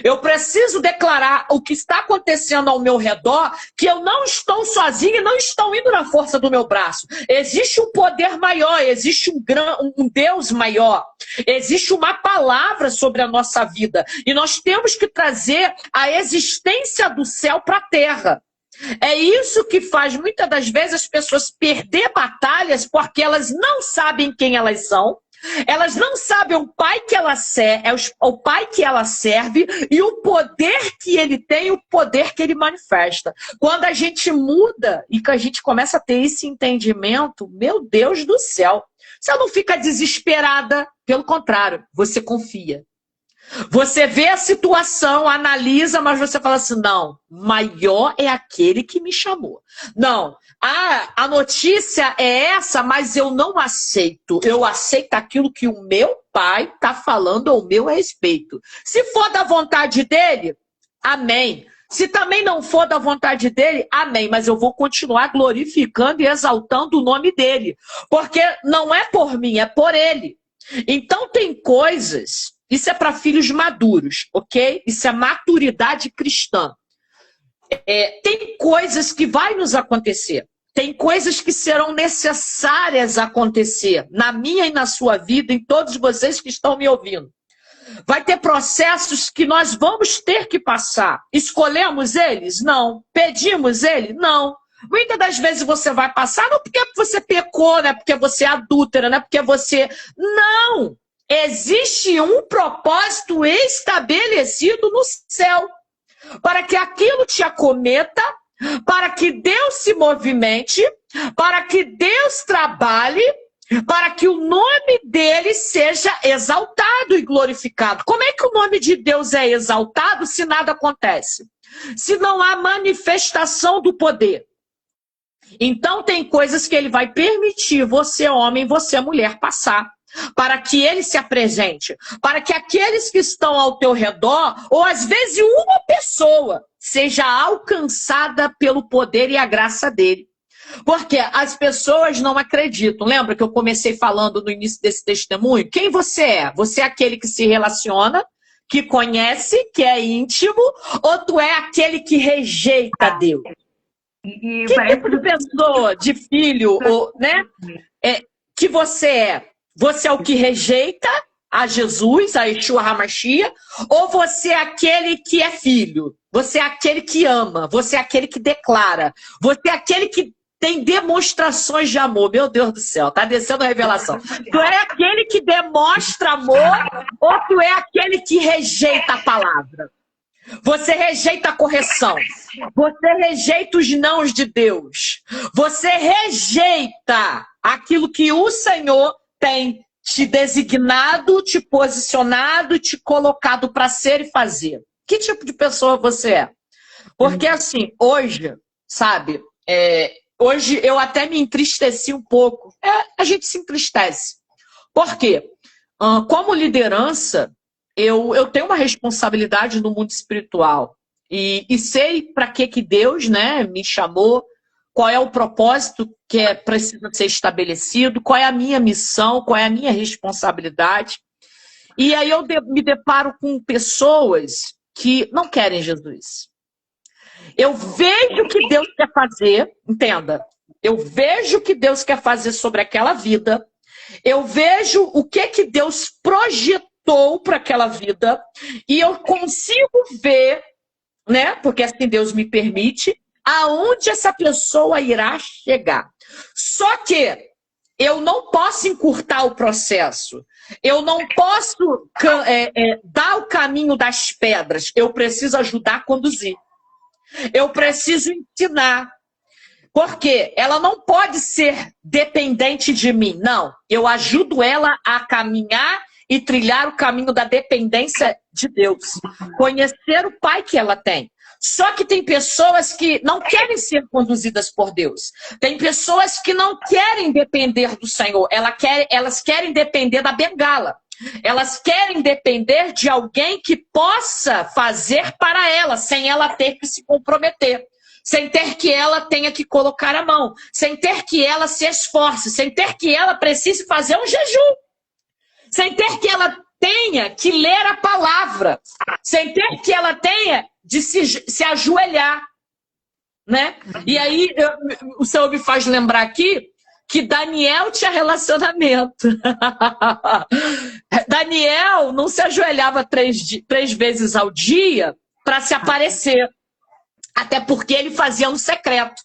Eu preciso declarar o que está acontecendo ao meu redor, que eu não estou sozinho e não estou indo na força do meu braço. Existe um poder maior, existe um Deus maior, existe uma palavra sobre a nossa vida. E nós temos que trazer a existência do céu para a terra. É isso que faz muitas das vezes as pessoas perder batalhas porque elas não sabem quem elas são. Elas não sabem o pai que ela o pai que ela serve e o poder que ele tem, o poder que ele manifesta. Quando a gente muda e que a gente começa a ter esse entendimento, meu Deus do céu, você não fica desesperada, pelo contrário, você confia. Você vê a situação, analisa, mas você fala assim, não, maior é aquele que me chamou. Não, a notícia é essa, mas eu não aceito. Eu aceito aquilo que o meu pai está falando ao meu respeito. Se for da vontade dele, amém. Se também não for da vontade dele, amém. Mas eu vou continuar glorificando e exaltando o nome dele. Porque não é por mim, é por ele. Então tem coisas... Isso é para filhos maduros, ok? Isso é maturidade cristã. Tem coisas que vai nos acontecer. Tem coisas que serão necessárias acontecer na minha e na sua vida, em todos vocês que estão me ouvindo. Vai ter processos que nós vamos ter que passar. Escolhemos eles? Não. Pedimos ele? Não. Muitas das vezes você vai passar, não porque você pecou, não é porque você é adúltera, não é porque você... Não! Existe um propósito estabelecido no céu para que aquilo te acometa, para que Deus se movimente, para que Deus trabalhe, para que o nome dele seja exaltado e glorificado. Como é que o nome de Deus é exaltado se nada acontece? Se não há manifestação do poder. Então tem coisas que ele vai permitir você, homem, você, mulher, passar, para que ele se apresente, para que aqueles que estão ao teu redor, ou às vezes uma pessoa, seja alcançada pelo poder e a graça dele. Porque as pessoas não acreditam. Lembra que eu comecei falando no início desse testemunho? Quem você é? Você é aquele que se relaciona, que conhece, que é íntimo, ou tu é aquele que rejeita Deus? Que tipo de pessoa, de filho, ou, né, que você é? Você é o que rejeita a Jesus, a Yeshua HaMashiach, ou você é aquele que é filho? Você é aquele que ama, você é aquele que declara, você é aquele que tem demonstrações de amor. Meu Deus do céu, tá descendo a revelação. Tu é aquele que demonstra amor ou tu é aquele que rejeita a palavra? Você rejeita a correção. Você rejeita os nãos de Deus. Você rejeita aquilo que o Senhor tem te designado, te posicionado, te colocado para ser e fazer. Que tipo de pessoa você é? Porque assim, hoje, sabe, hoje eu até me entristeci um pouco. A gente se entristece. Por quê? Como liderança, eu tenho uma responsabilidade no mundo espiritual. E sei para que Deus, né, me chamou, qual é o propósito que precisa ser estabelecido, qual é a minha missão, qual é a minha responsabilidade. E aí eu me deparo com pessoas que não querem Jesus. Eu vejo o que Deus quer fazer, entenda, eu vejo o que Deus quer fazer sobre aquela vida, eu vejo o que Deus projetou para aquela vida, e eu consigo ver, né, porque assim Deus me permite, aonde essa pessoa irá chegar. Só que eu não posso encurtar o processo, eu não posso dar o caminho das pedras, eu preciso ajudar a conduzir. Eu preciso ensinar. Porque ela não pode ser dependente de mim. Não. Eu ajudo ela a caminhar e trilhar o caminho da dependência de Deus. Conhecer o Pai que ela tem. Só que tem pessoas que não querem ser conduzidas por Deus. Tem pessoas que não querem depender do Senhor. Elas querem depender da bengala. Elas querem depender de alguém que possa fazer para ela, sem ela ter que se comprometer, sem ter que ela tenha que colocar a mão, sem ter que ela se esforce, sem ter que ela precise fazer um jejum, sem ter que ela tenha que ler a palavra, sem ter que ela tenha de se ajoelhar, né? E aí o Senhor me faz lembrar aqui que Daniel tinha relacionamento. Daniel não se ajoelhava três vezes ao dia para se aparecer. Até porque ele fazia no secreto.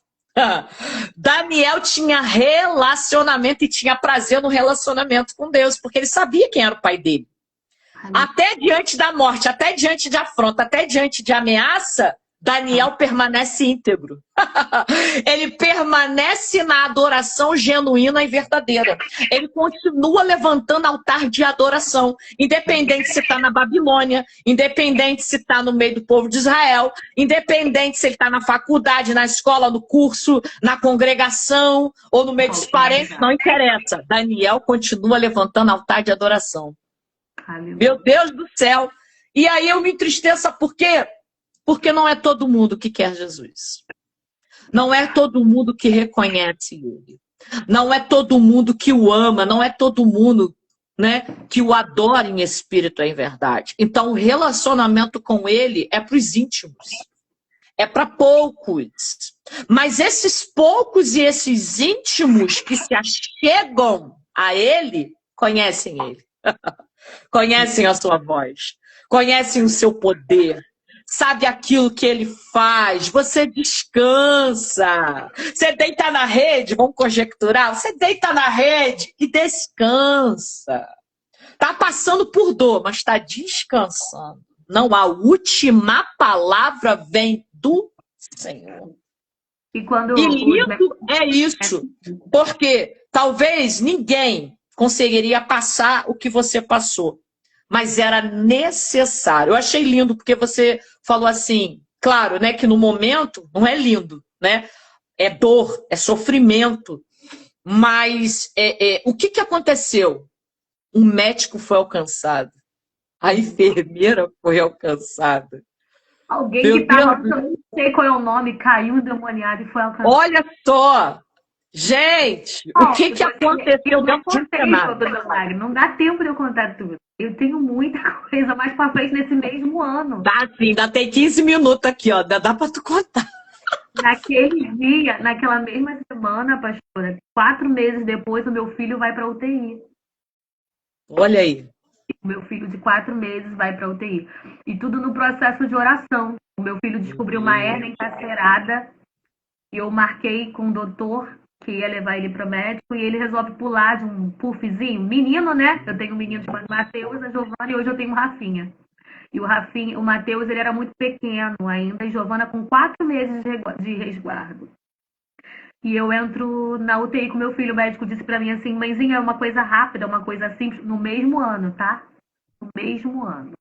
Daniel tinha relacionamento e tinha prazer no relacionamento com Deus, porque ele sabia quem era o pai dele. Até diante da morte, até diante de afronta, até diante de ameaça, Daniel permanece íntegro. Ele permanece na adoração genuína e verdadeira. Ele continua levantando altar de adoração. Independente se está na Babilônia, independente se está no meio do povo de Israel, independente se ele está na faculdade, na escola, no curso, na congregação ou no meio dos parentes, não interessa. Daniel continua levantando altar de adoração. Meu Deus do céu. E aí eu me entristeço, por quê? Porque não é todo mundo que quer Jesus. Não é todo mundo que reconhece ele. Não é todo mundo que o ama. Não é todo mundo, né, que o adora em espírito e em verdade. Então o relacionamento com ele é para os íntimos. É para poucos. Mas esses poucos e esses íntimos que se achegam a ele, conhecem ele. Conhecem a sua voz, conhecem o seu poder, sabe aquilo que ele faz, você descansa. Você deita na rede, vamos conjecturar, você deita na rede e descansa. Tá passando por dor, mas está descansando. Não, a última palavra vem do Senhor. E quando E os lindo é isso, porque talvez ninguém conseguiria passar o que você passou, mas era necessário. Eu achei lindo porque você falou assim, claro, né, que no momento não é lindo, né? É dor, é sofrimento, mas o que aconteceu? Um médico foi alcançado, a enfermeira foi alcançada. alguém que Meu estava, Deus, eu não sei qual é o nome, caiu endemoniado e foi alcançado. olha só, gente, o que aconteceu Eu não dentro de um contei cenário? todo o milagre, não dá tempo de eu contar tudo. Eu tenho muita coisa mais pra frente nesse mesmo ano. Dá sim, ainda tem 15 minutos aqui, ó, dá pra tu contar. Naquele dia, naquela mesma semana, pastora, 4 meses depois, o meu filho vai para UTI. Olha aí. O meu filho de 4 meses vai para UTI. E tudo no processo de oração. O meu filho descobriu uma hérnia encarcerada e eu marquei com o doutor que ia levar ele para o médico e ele resolve pular de um puffzinho. Menino, né? Eu tenho um menino chamado Matheus, a Giovana, e hoje eu tenho o Rafinha. E o Rafinha, o Matheus, ele era muito pequeno ainda, e Giovana com 4 meses de resguardo. E eu entro na UTI com meu filho, o médico disse pra mim assim, mãezinha, é uma coisa rápida, uma coisa simples, no mesmo ano, tá? No mesmo ano.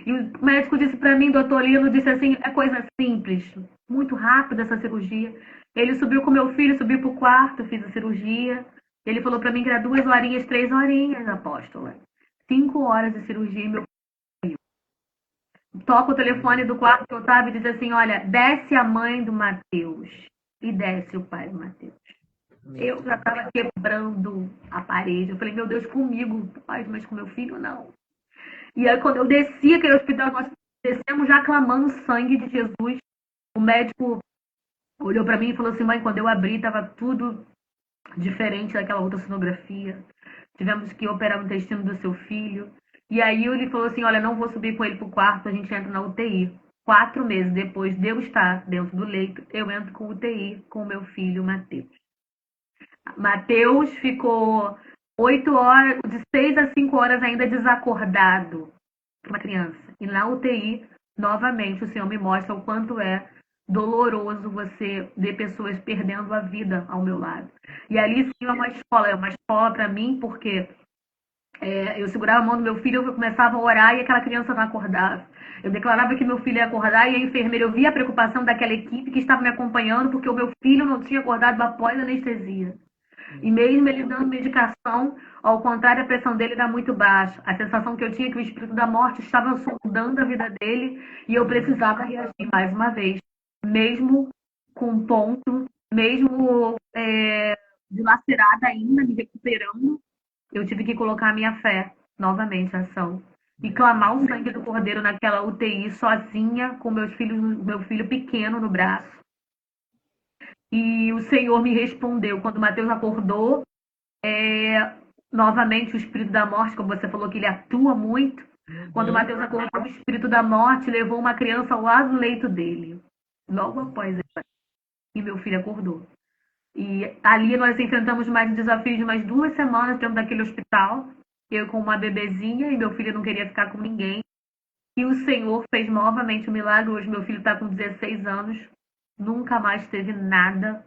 E o médico disse pra mim, doutor Lino, disse assim, é coisa simples, muito rápida essa cirurgia. Ele subiu com meu filho, subiu pro quarto, fiz a cirurgia. Ele falou pra mim que era 2 horinhas, 3 horinhas, apóstola. 5 horas de cirurgia e meu filho. Toca o telefone do quarto que eu tava e diz assim, olha, desce a mãe do Matheus e desce o pai do Matheus. Eu já estava quebrando a parede. Eu falei, meu Deus, comigo, pode, mas com meu filho não. E aí, quando eu desci aquele hospital, nós descemos já clamando sangue de Jesus. O médico olhou para mim e falou assim, mãe, quando eu abri, estava tudo diferente daquela outra sonografia. Tivemos que operar o intestino do seu filho. E aí ele falou assim, olha, não vou subir com ele pro quarto, a gente entra na UTI. 4 meses depois de eu estar dentro do leito, eu entro com UTI com o meu filho, Matheus. Matheus ficou 8 horas, de 6 a 5 horas ainda desacordado, uma criança. E na UTI, novamente, o Senhor me mostra o quanto é doloroso você ver pessoas perdendo a vida ao meu lado. E ali sim é uma escola para mim, porque eu segurava a mão do meu filho, eu começava a orar e aquela criança não acordava. Eu declarava que meu filho ia acordar e a enfermeira, eu via a preocupação daquela equipe que estava me acompanhando, porque o meu filho não tinha acordado após a anestesia. E mesmo ele dando medicação, ao contrário, a pressão dele era muito baixa. A sensação que eu tinha é que o espírito da morte estava sondando a vida dele e eu precisava reagir mais uma vez. Mesmo com ponto, mesmo dilacerada ainda, me recuperando, eu tive que colocar a minha fé novamente em ação. E clamar o sangue do Cordeiro naquela UTI sozinha, com meu filho pequeno no braço. E o Senhor me respondeu. Quando o Mateus acordou, novamente o espírito da morte, como você falou que ele atua muito. Quando o Mateus acordou, o espírito da morte levou uma criança ao lado do leito dele. Logo após ele. E meu filho acordou. E ali nós enfrentamos mais um desafio de mais 2 semanas dentro daquele hospital. Eu com uma bebezinha e meu filho não queria ficar com ninguém. E o Senhor fez novamente um milagre. Hoje meu filho está com 16 anos. Nunca mais teve nada.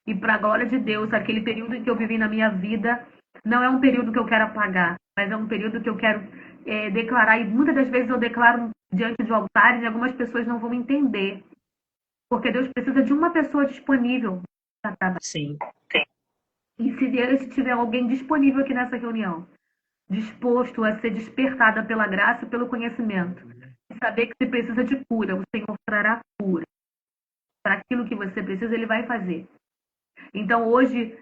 E para a glória de Deus, aquele período em que eu vivi na minha vida não é um período que eu quero apagar, mas é um período que eu quero declarar. E muitas das vezes eu declaro diante de altares e algumas pessoas não vão entender. Porque Deus precisa de uma pessoa disponível para trabalhar. Sim. E se tiver alguém disponível aqui nessa reunião, disposto a ser despertada pela graça e pelo conhecimento, e saber que você precisa de cura, o Senhor trará cura. Para aquilo que você precisa, Ele vai fazer. Então, hoje,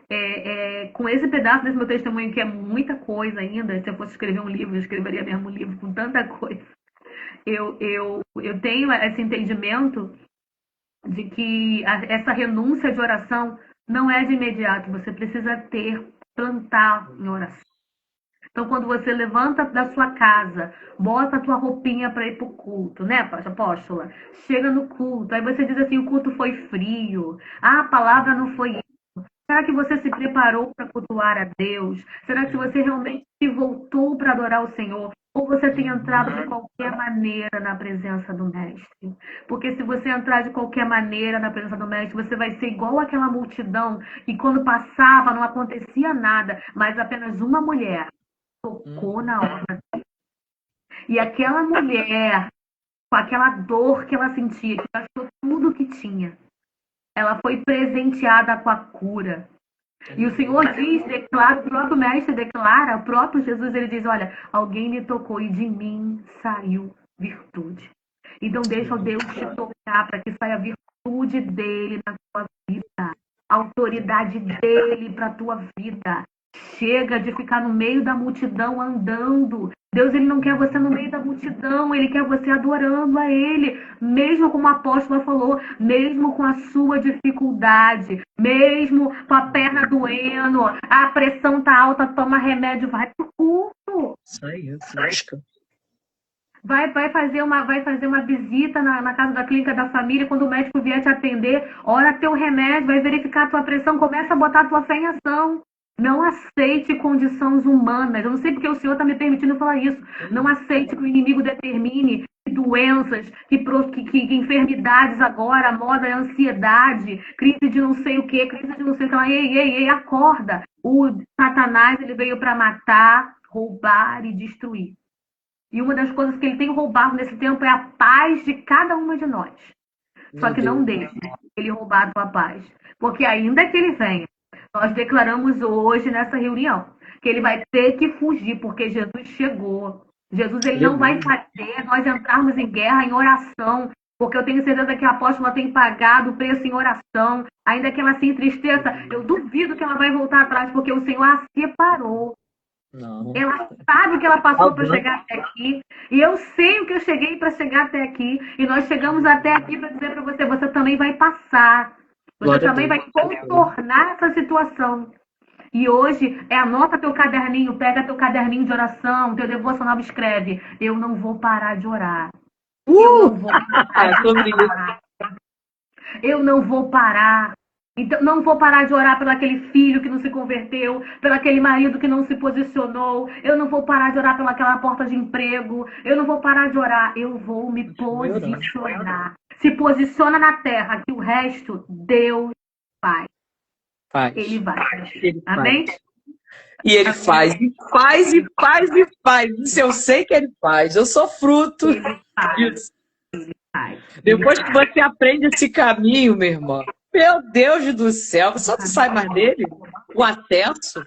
com esse pedaço desse meu testemunho, que é muita coisa ainda, se eu fosse escrever um livro, eu escreveria mesmo um livro com tanta coisa. Eu tenho esse entendimento de que essa renúncia de oração não é de imediato. Você precisa plantar em oração. Então, quando você levanta da sua casa, bota a tua roupinha para ir pro culto, né, apóstola? Chega no culto, aí você diz assim, o culto foi frio, a palavra não foi isso. Será que você se preparou para cultuar a Deus? Será que você realmente se voltou para adorar o Senhor? Ou você tem entrado de qualquer maneira na presença do Mestre? Porque se você entrar de qualquer maneira na presença do Mestre, você vai ser igual aquela multidão e quando passava não acontecia nada, mas apenas uma mulher tocou na obra. E aquela mulher, com aquela dor que ela sentia, que gastou tudo que tinha, ela foi presenteada com a cura. E o Senhor diz, declara, o próprio Mestre declara, o próprio Jesus, ele diz, olha, alguém me tocou e de mim saiu virtude. Então deixa o Deus te tocar para que saia a virtude dele na tua vida, a autoridade dele para a tua vida. Chega de ficar no meio da multidão andando. Deus, ele não quer você no meio da multidão, ele quer você adorando a ele, mesmo como a apóstola falou, mesmo com a sua dificuldade, mesmo com a perna doendo, a pressão tá alta, toma remédio, vai pro culto. Isso aí, busca. Vai fazer uma visita na casa da clínica da família, quando o médico vier te atender, ora teu remédio, vai verificar a tua pressão, começa a botar a tua fé em ação. Não aceite condições humanas. Eu não sei porque o Senhor está me permitindo falar isso. Não aceite que o inimigo determine que doenças, que enfermidades agora, moda é ansiedade, crise de não sei o que, crise de não sei o que. Ei, acorda. O Satanás, ele veio para matar, roubar e destruir. E uma das coisas que ele tem roubado nesse tempo é a paz de cada uma de nós. Só que não deixe ele roubar a tua paz. Porque ainda que ele venha, nós declaramos hoje nessa reunião que ele vai ter que fugir, porque Jesus chegou. Jesus, ele não vai fazer nós entrarmos em guerra, em oração, porque eu tenho certeza que a apóstola tem pagado o preço em oração, ainda que ela se entristeça, eu duvido que ela vai voltar atrás, porque o Senhor a separou. Não. Ela sabe o que ela passou para chegar até aqui, e eu sei o que eu cheguei para chegar até aqui, e nós chegamos até aqui para dizer para você, você também vai passar. Você também vai contornar essa situação. E hoje, anota teu caderninho, pega teu caderninho de oração, teu devocional, escreve. Eu não vou parar de orar. Eu não vou parar de orar. Eu não vou parar. Então, não vou parar de orar pelo aquele filho que não se converteu, pelo aquele marido que não se posicionou. Eu não vou parar de orar pelaquela porta de emprego. Eu não vou parar de orar. Eu vou me posicionar. Se posiciona na terra, que o resto Deus faz. Ele vai. Amém? E ele faz. Isso eu sei que ele faz. Eu sou fruto disso. Depois que você aprende esse caminho, minha irmã, meu Deus do céu, só tu sai mais dele? O acesso?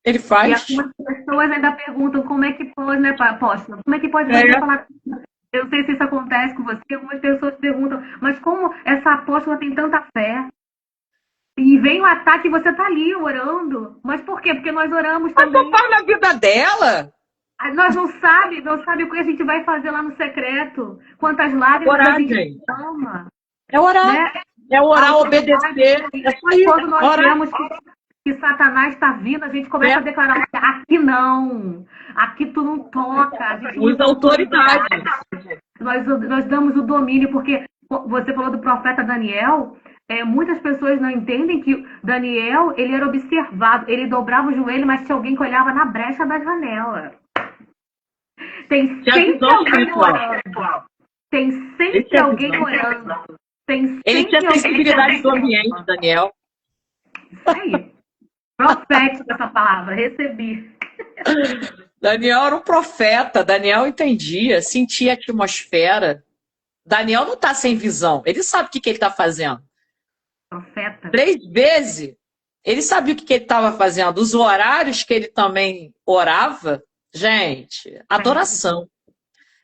Ele faz. E algumas pessoas ainda perguntam como é que pode, né, apóstolo? Como é que pode você falar? Eu não sei se isso acontece com você. Algumas pessoas perguntam, mas como essa apóstola tem tanta fé? E vem o ataque e você tá ali orando. Mas por quê? Porque nós oramos também. Mas na vida dela. Nós não sabe o que a gente vai fazer lá no secreto. Quantas lágrimas a gente ama. É orar. Né? É orar, obedecer. Quando nós vemos que Satanás está vindo, a gente começa a declarar, aqui não. Aqui tu não toca. Usa autoridade. Nós damos o domínio, porque você falou do profeta Daniel. Muitas pessoas não entendem que Daniel, ele era observado. Ele dobrava o joelho, mas tinha alguém que olhava na brecha da janela. Tem sempre alguém orando. Tem sempre alguém orando. Ele tinha sensibilidade do ambiente, Daniel. Isso aí. Profética essa palavra, recebi. Daniel era um profeta, Daniel entendia, sentia a atmosfera. Daniel não está sem visão, ele sabe o que ele está fazendo. Profeta. 3 vezes, ele sabia o que ele estava fazendo. Os horários que ele também orava, gente, adoração.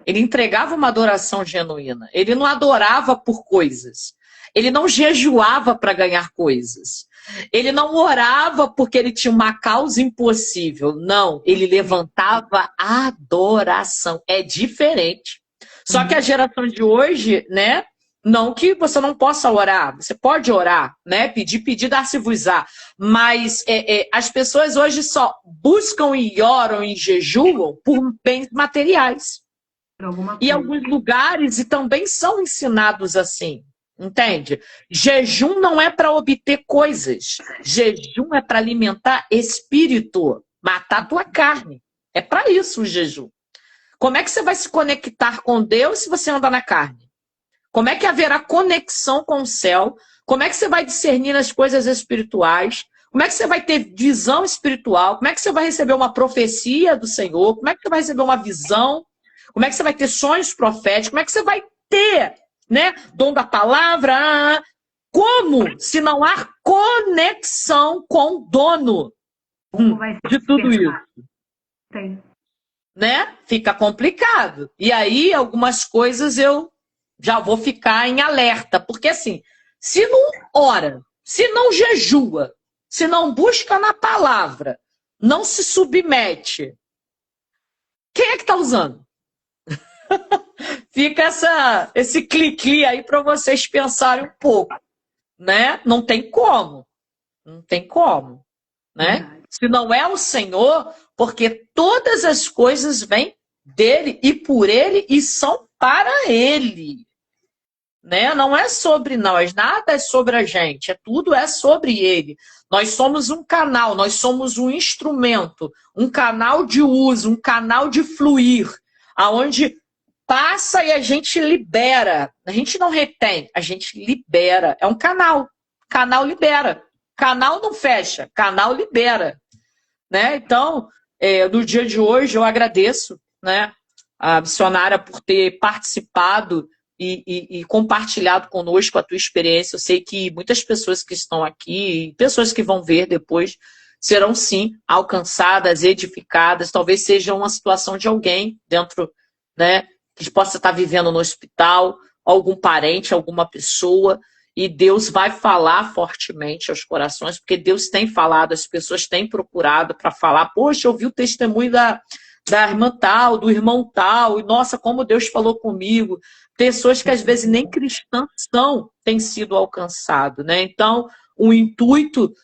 Ele entregava uma adoração genuína. Ele não adorava por coisas. Ele não jejuava para ganhar coisas. Ele não orava porque ele tinha uma causa impossível. Não, ele levantava adoração. É diferente. Só que a geração de hoje, né, Não que você não possa orar, você pode orar, né? Pedir, dar-se-vos-á. Mas as pessoas hoje só buscam e oram e jejuam por bens materiais. Por alguma E coisa. alguns lugares e também são ensinados assim, entende? Jejum não é para obter coisas. Jejum é para alimentar espírito, matar tua carne. É para isso o jejum. Como é que você vai se conectar com Deus se você anda na carne? Como é que haverá conexão com o céu? Como é que você vai discernir as coisas espirituais? Como é que você vai ter visão espiritual? Como é que você vai receber uma profecia do Senhor? Como é que você vai receber uma visão? Como é que você vai ter sonhos proféticos? Como é que você vai ter, né, dom da palavra? Como se não há conexão com o dono Como vai ser de tudo despertar? isso? Tem. Né? Fica complicado. E aí, algumas coisas eu já vou ficar em alerta. Porque assim, se não ora, se não jejua, se não busca na palavra, não se submete, quem é que está usando? Fica esse clique aí para vocês pensarem um pouco, né? Não tem como. Não tem como, né? Verdade. Se não é o Senhor, porque todas as coisas vêm dele e por ele e são para ele. Né? Não é sobre nós, nada é sobre a gente, tudo é sobre ele. Nós somos um canal, nós somos um instrumento, um canal de uso, um canal de fluir, aonde passa e a gente libera. A gente não retém, a gente libera. É um canal. Canal libera. Canal não fecha, canal libera. Né? Então, no dia de hoje, eu agradeço, né, a missionária por ter participado e compartilhado conosco a tua experiência. Eu sei que muitas pessoas que estão aqui, pessoas que vão ver depois, serão sim alcançadas, edificadas. Talvez seja uma situação de alguém dentro, né, que possa estar vivendo no hospital, algum parente, alguma pessoa, e Deus vai falar fortemente aos corações, porque Deus tem falado, as pessoas têm procurado para falar, poxa, eu vi o testemunho da irmã tal, do irmão tal, e nossa, como Deus falou comigo. Pessoas que às vezes nem cristãs são, têm sido alcançadas, né? Então, o intuito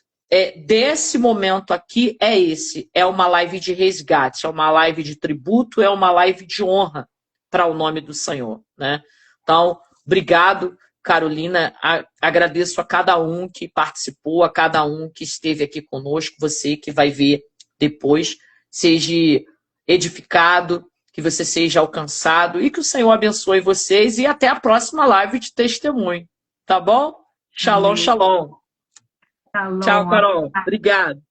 desse momento aqui é esse, é uma live de resgate, é uma live de tributo, é uma live de honra para o nome do Senhor, né? Então, obrigado, Carolina, agradeço a cada um que participou, a cada um que esteve aqui conosco, você que vai ver depois, seja edificado, que você seja alcançado e que o Senhor abençoe vocês e até a próxima live de testemunho, tá bom? Shalom, shalom. Shalom. Tchau, Carol. Obrigado.